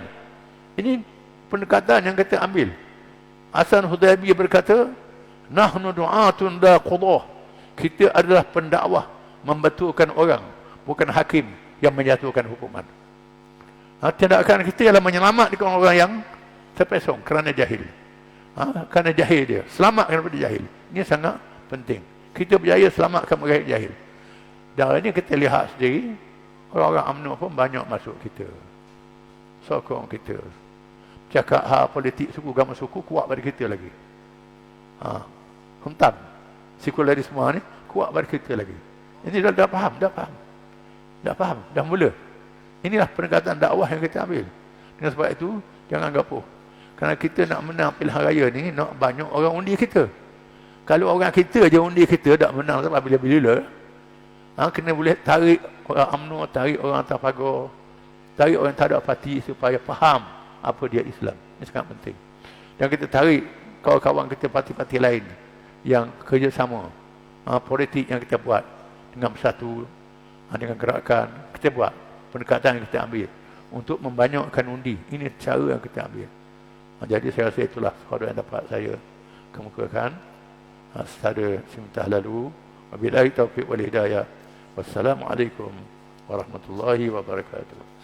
Ini pendekatan yang kita ambil. Hasan Hudaybi berkata, nahnu du'atun la qudah. Kita adalah pendakwah membetulkan orang, bukan hakim yang menjatuhkan hukuman. Tindakan kita ialah menyelamatkan orang yang terpesong kerana jahil. Kerana jahil dia. Selamatkan daripada jahil. Ini sangat penting. Kita berjaya selamatkan mereka jahil. Dan ini kita lihat sendiri, orang-orang UMNO pun banyak masuk kita. Sokong kita. Cakap politik suku, agama suku kuat pada kita lagi. Huntam. Sekularisme ni kuat pada kita lagi. Ini dah faham, dah mula. Inilah pendekatan dakwah yang kita ambil. Dengan sebab itu, jangan gapuh. Kerana kita nak menang pilihan raya ni, nak banyak orang undi kita. Kalau orang kita je undi kita, tak menang sampai bila-bila. Kena boleh tarik orang UMNO, tarik orang atas pagar, tarik orang tak ada parti supaya faham apa dia Islam. Ini sangat penting. Dan kita tarik kawan-kawan kita parti-parti lain yang kerjasama, politik yang kita buat dengan bersatu, dengan gerakan, kita buat pendekatan yang kita ambil untuk membanyakkan undi. Ini cara yang kita ambil. Jadi saya rasa itulah sesuatu yang dapat saya kemukakan secara sementara lalu. Wabillahi taufiq wal hidayah. Wassalamualaikum warahmatullahi wabarakatuh.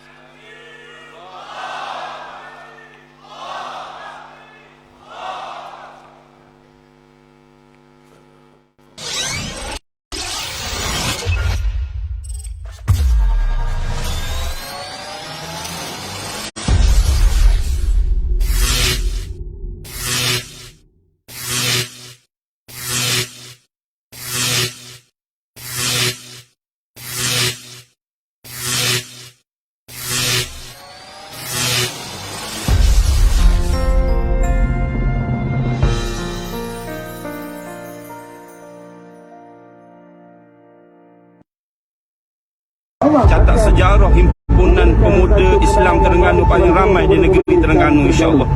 Catat sejarah himpunan pemuda Islam Terengganu paling ramai di negeri Terengganu, insya-Allah.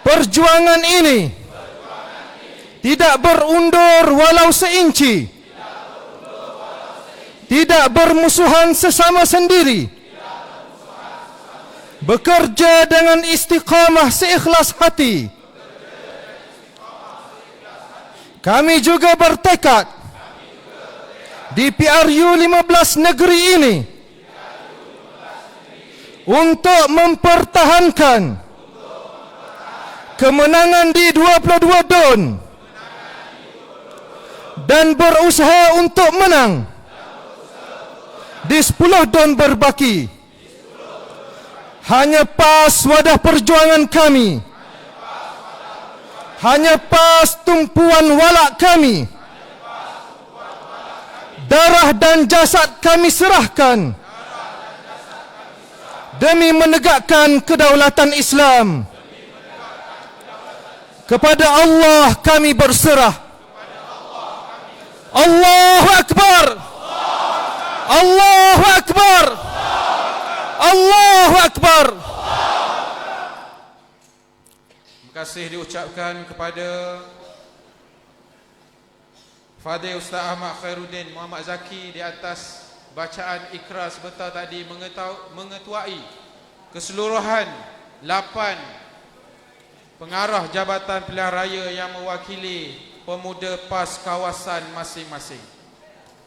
Perjuangan ini tidak berundur walau seinci, tidak bermusuhan sesama sendiri, bekerja dengan istiqamah seikhlas hati. Kami juga bertekad di PRU 15 negeri ini untuk mempertahankan kemenangan di 22 DON dan berusaha untuk menang di 10 DON berbaki. Hanya pas wadah perjuangan kami, hanya pas tumpuan walak kami, darah dan jasad kami serahkan demi menegakkan kedaulatan Islam. Kepada Allah kami berserah. Allahu Akbar. Allahu Akbar. Allahu Akbar. Terima kasih diucapkan kepada Fadil Ustaz Ahmad Khairuddin Muhammad Zaki di atas bacaan ikrar sebentar tadi mengetuai keseluruhan 8 pengarah Jabatan Pilihan Raya yang mewakili pemuda PAS kawasan masing-masing.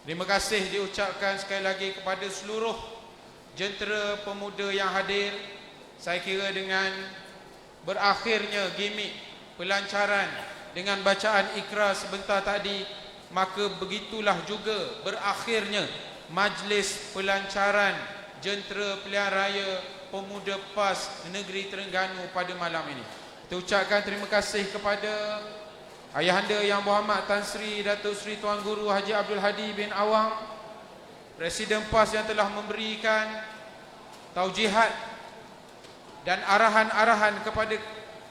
Terima kasih diucapkan sekali lagi kepada seluruh jentera pemuda yang hadir. Saya kira dengan berakhirnya gimik pelancaran dengan bacaan ikrar sebentar tadi, maka begitulah juga berakhirnya majlis pelancaran jentera pilihan raya pemuda PAS Negeri Terengganu pada malam ini. Kita ucapkan terima kasih kepada Ayahanda Yang Berhormat Tan Sri Datuk Seri Tuan Guru Haji Abdul Hadi bin Awang, Presiden PAS, yang telah memberikan taujihat dan arahan-arahan kepada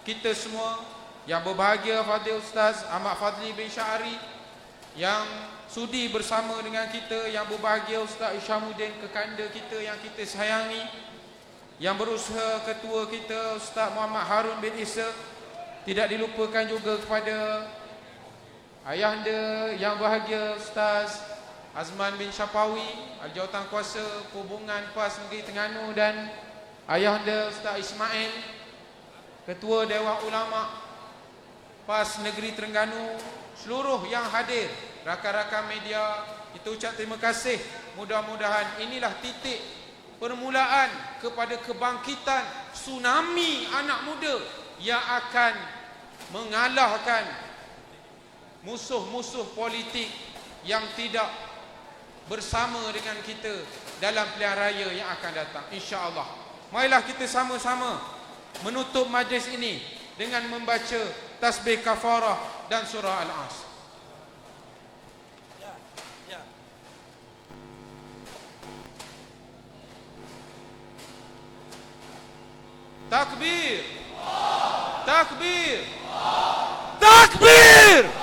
kita semua. Yang berbahagia Fadil Ustaz Ahmad Fadli bin Syahari yang sudi bersama dengan kita. Yang berbahagia Ustaz Isyamuddin, kekanda kita yang kita sayangi. Yang berusaha ketua kita Ustaz Muhammad Harun bin Isa. Tidak dilupakan juga kepada Ayahanda Yang Bahagia Ustaz Azman bin Syapawi, Jawatankuasa Perhubungan PAS Negeri Terengganu, dan Ayahanda Ustaz Ismail, Ketua Dewan Ulama PAS Negeri Terengganu, seluruh yang hadir, rakan-rakan media, kita ucap terima kasih. Mudah-mudahan inilah titik permulaan kepada kebangkitan tsunami anak muda yang akan mengalahkan musuh-musuh politik yang tidak bersama dengan kita dalam pilihan raya yang akan datang, insya-Allah. Marilah kita sama-sama menutup majlis ini dengan membaca tasbih kafarah dan surah Al-As. Takbir! Takbir! Takbir!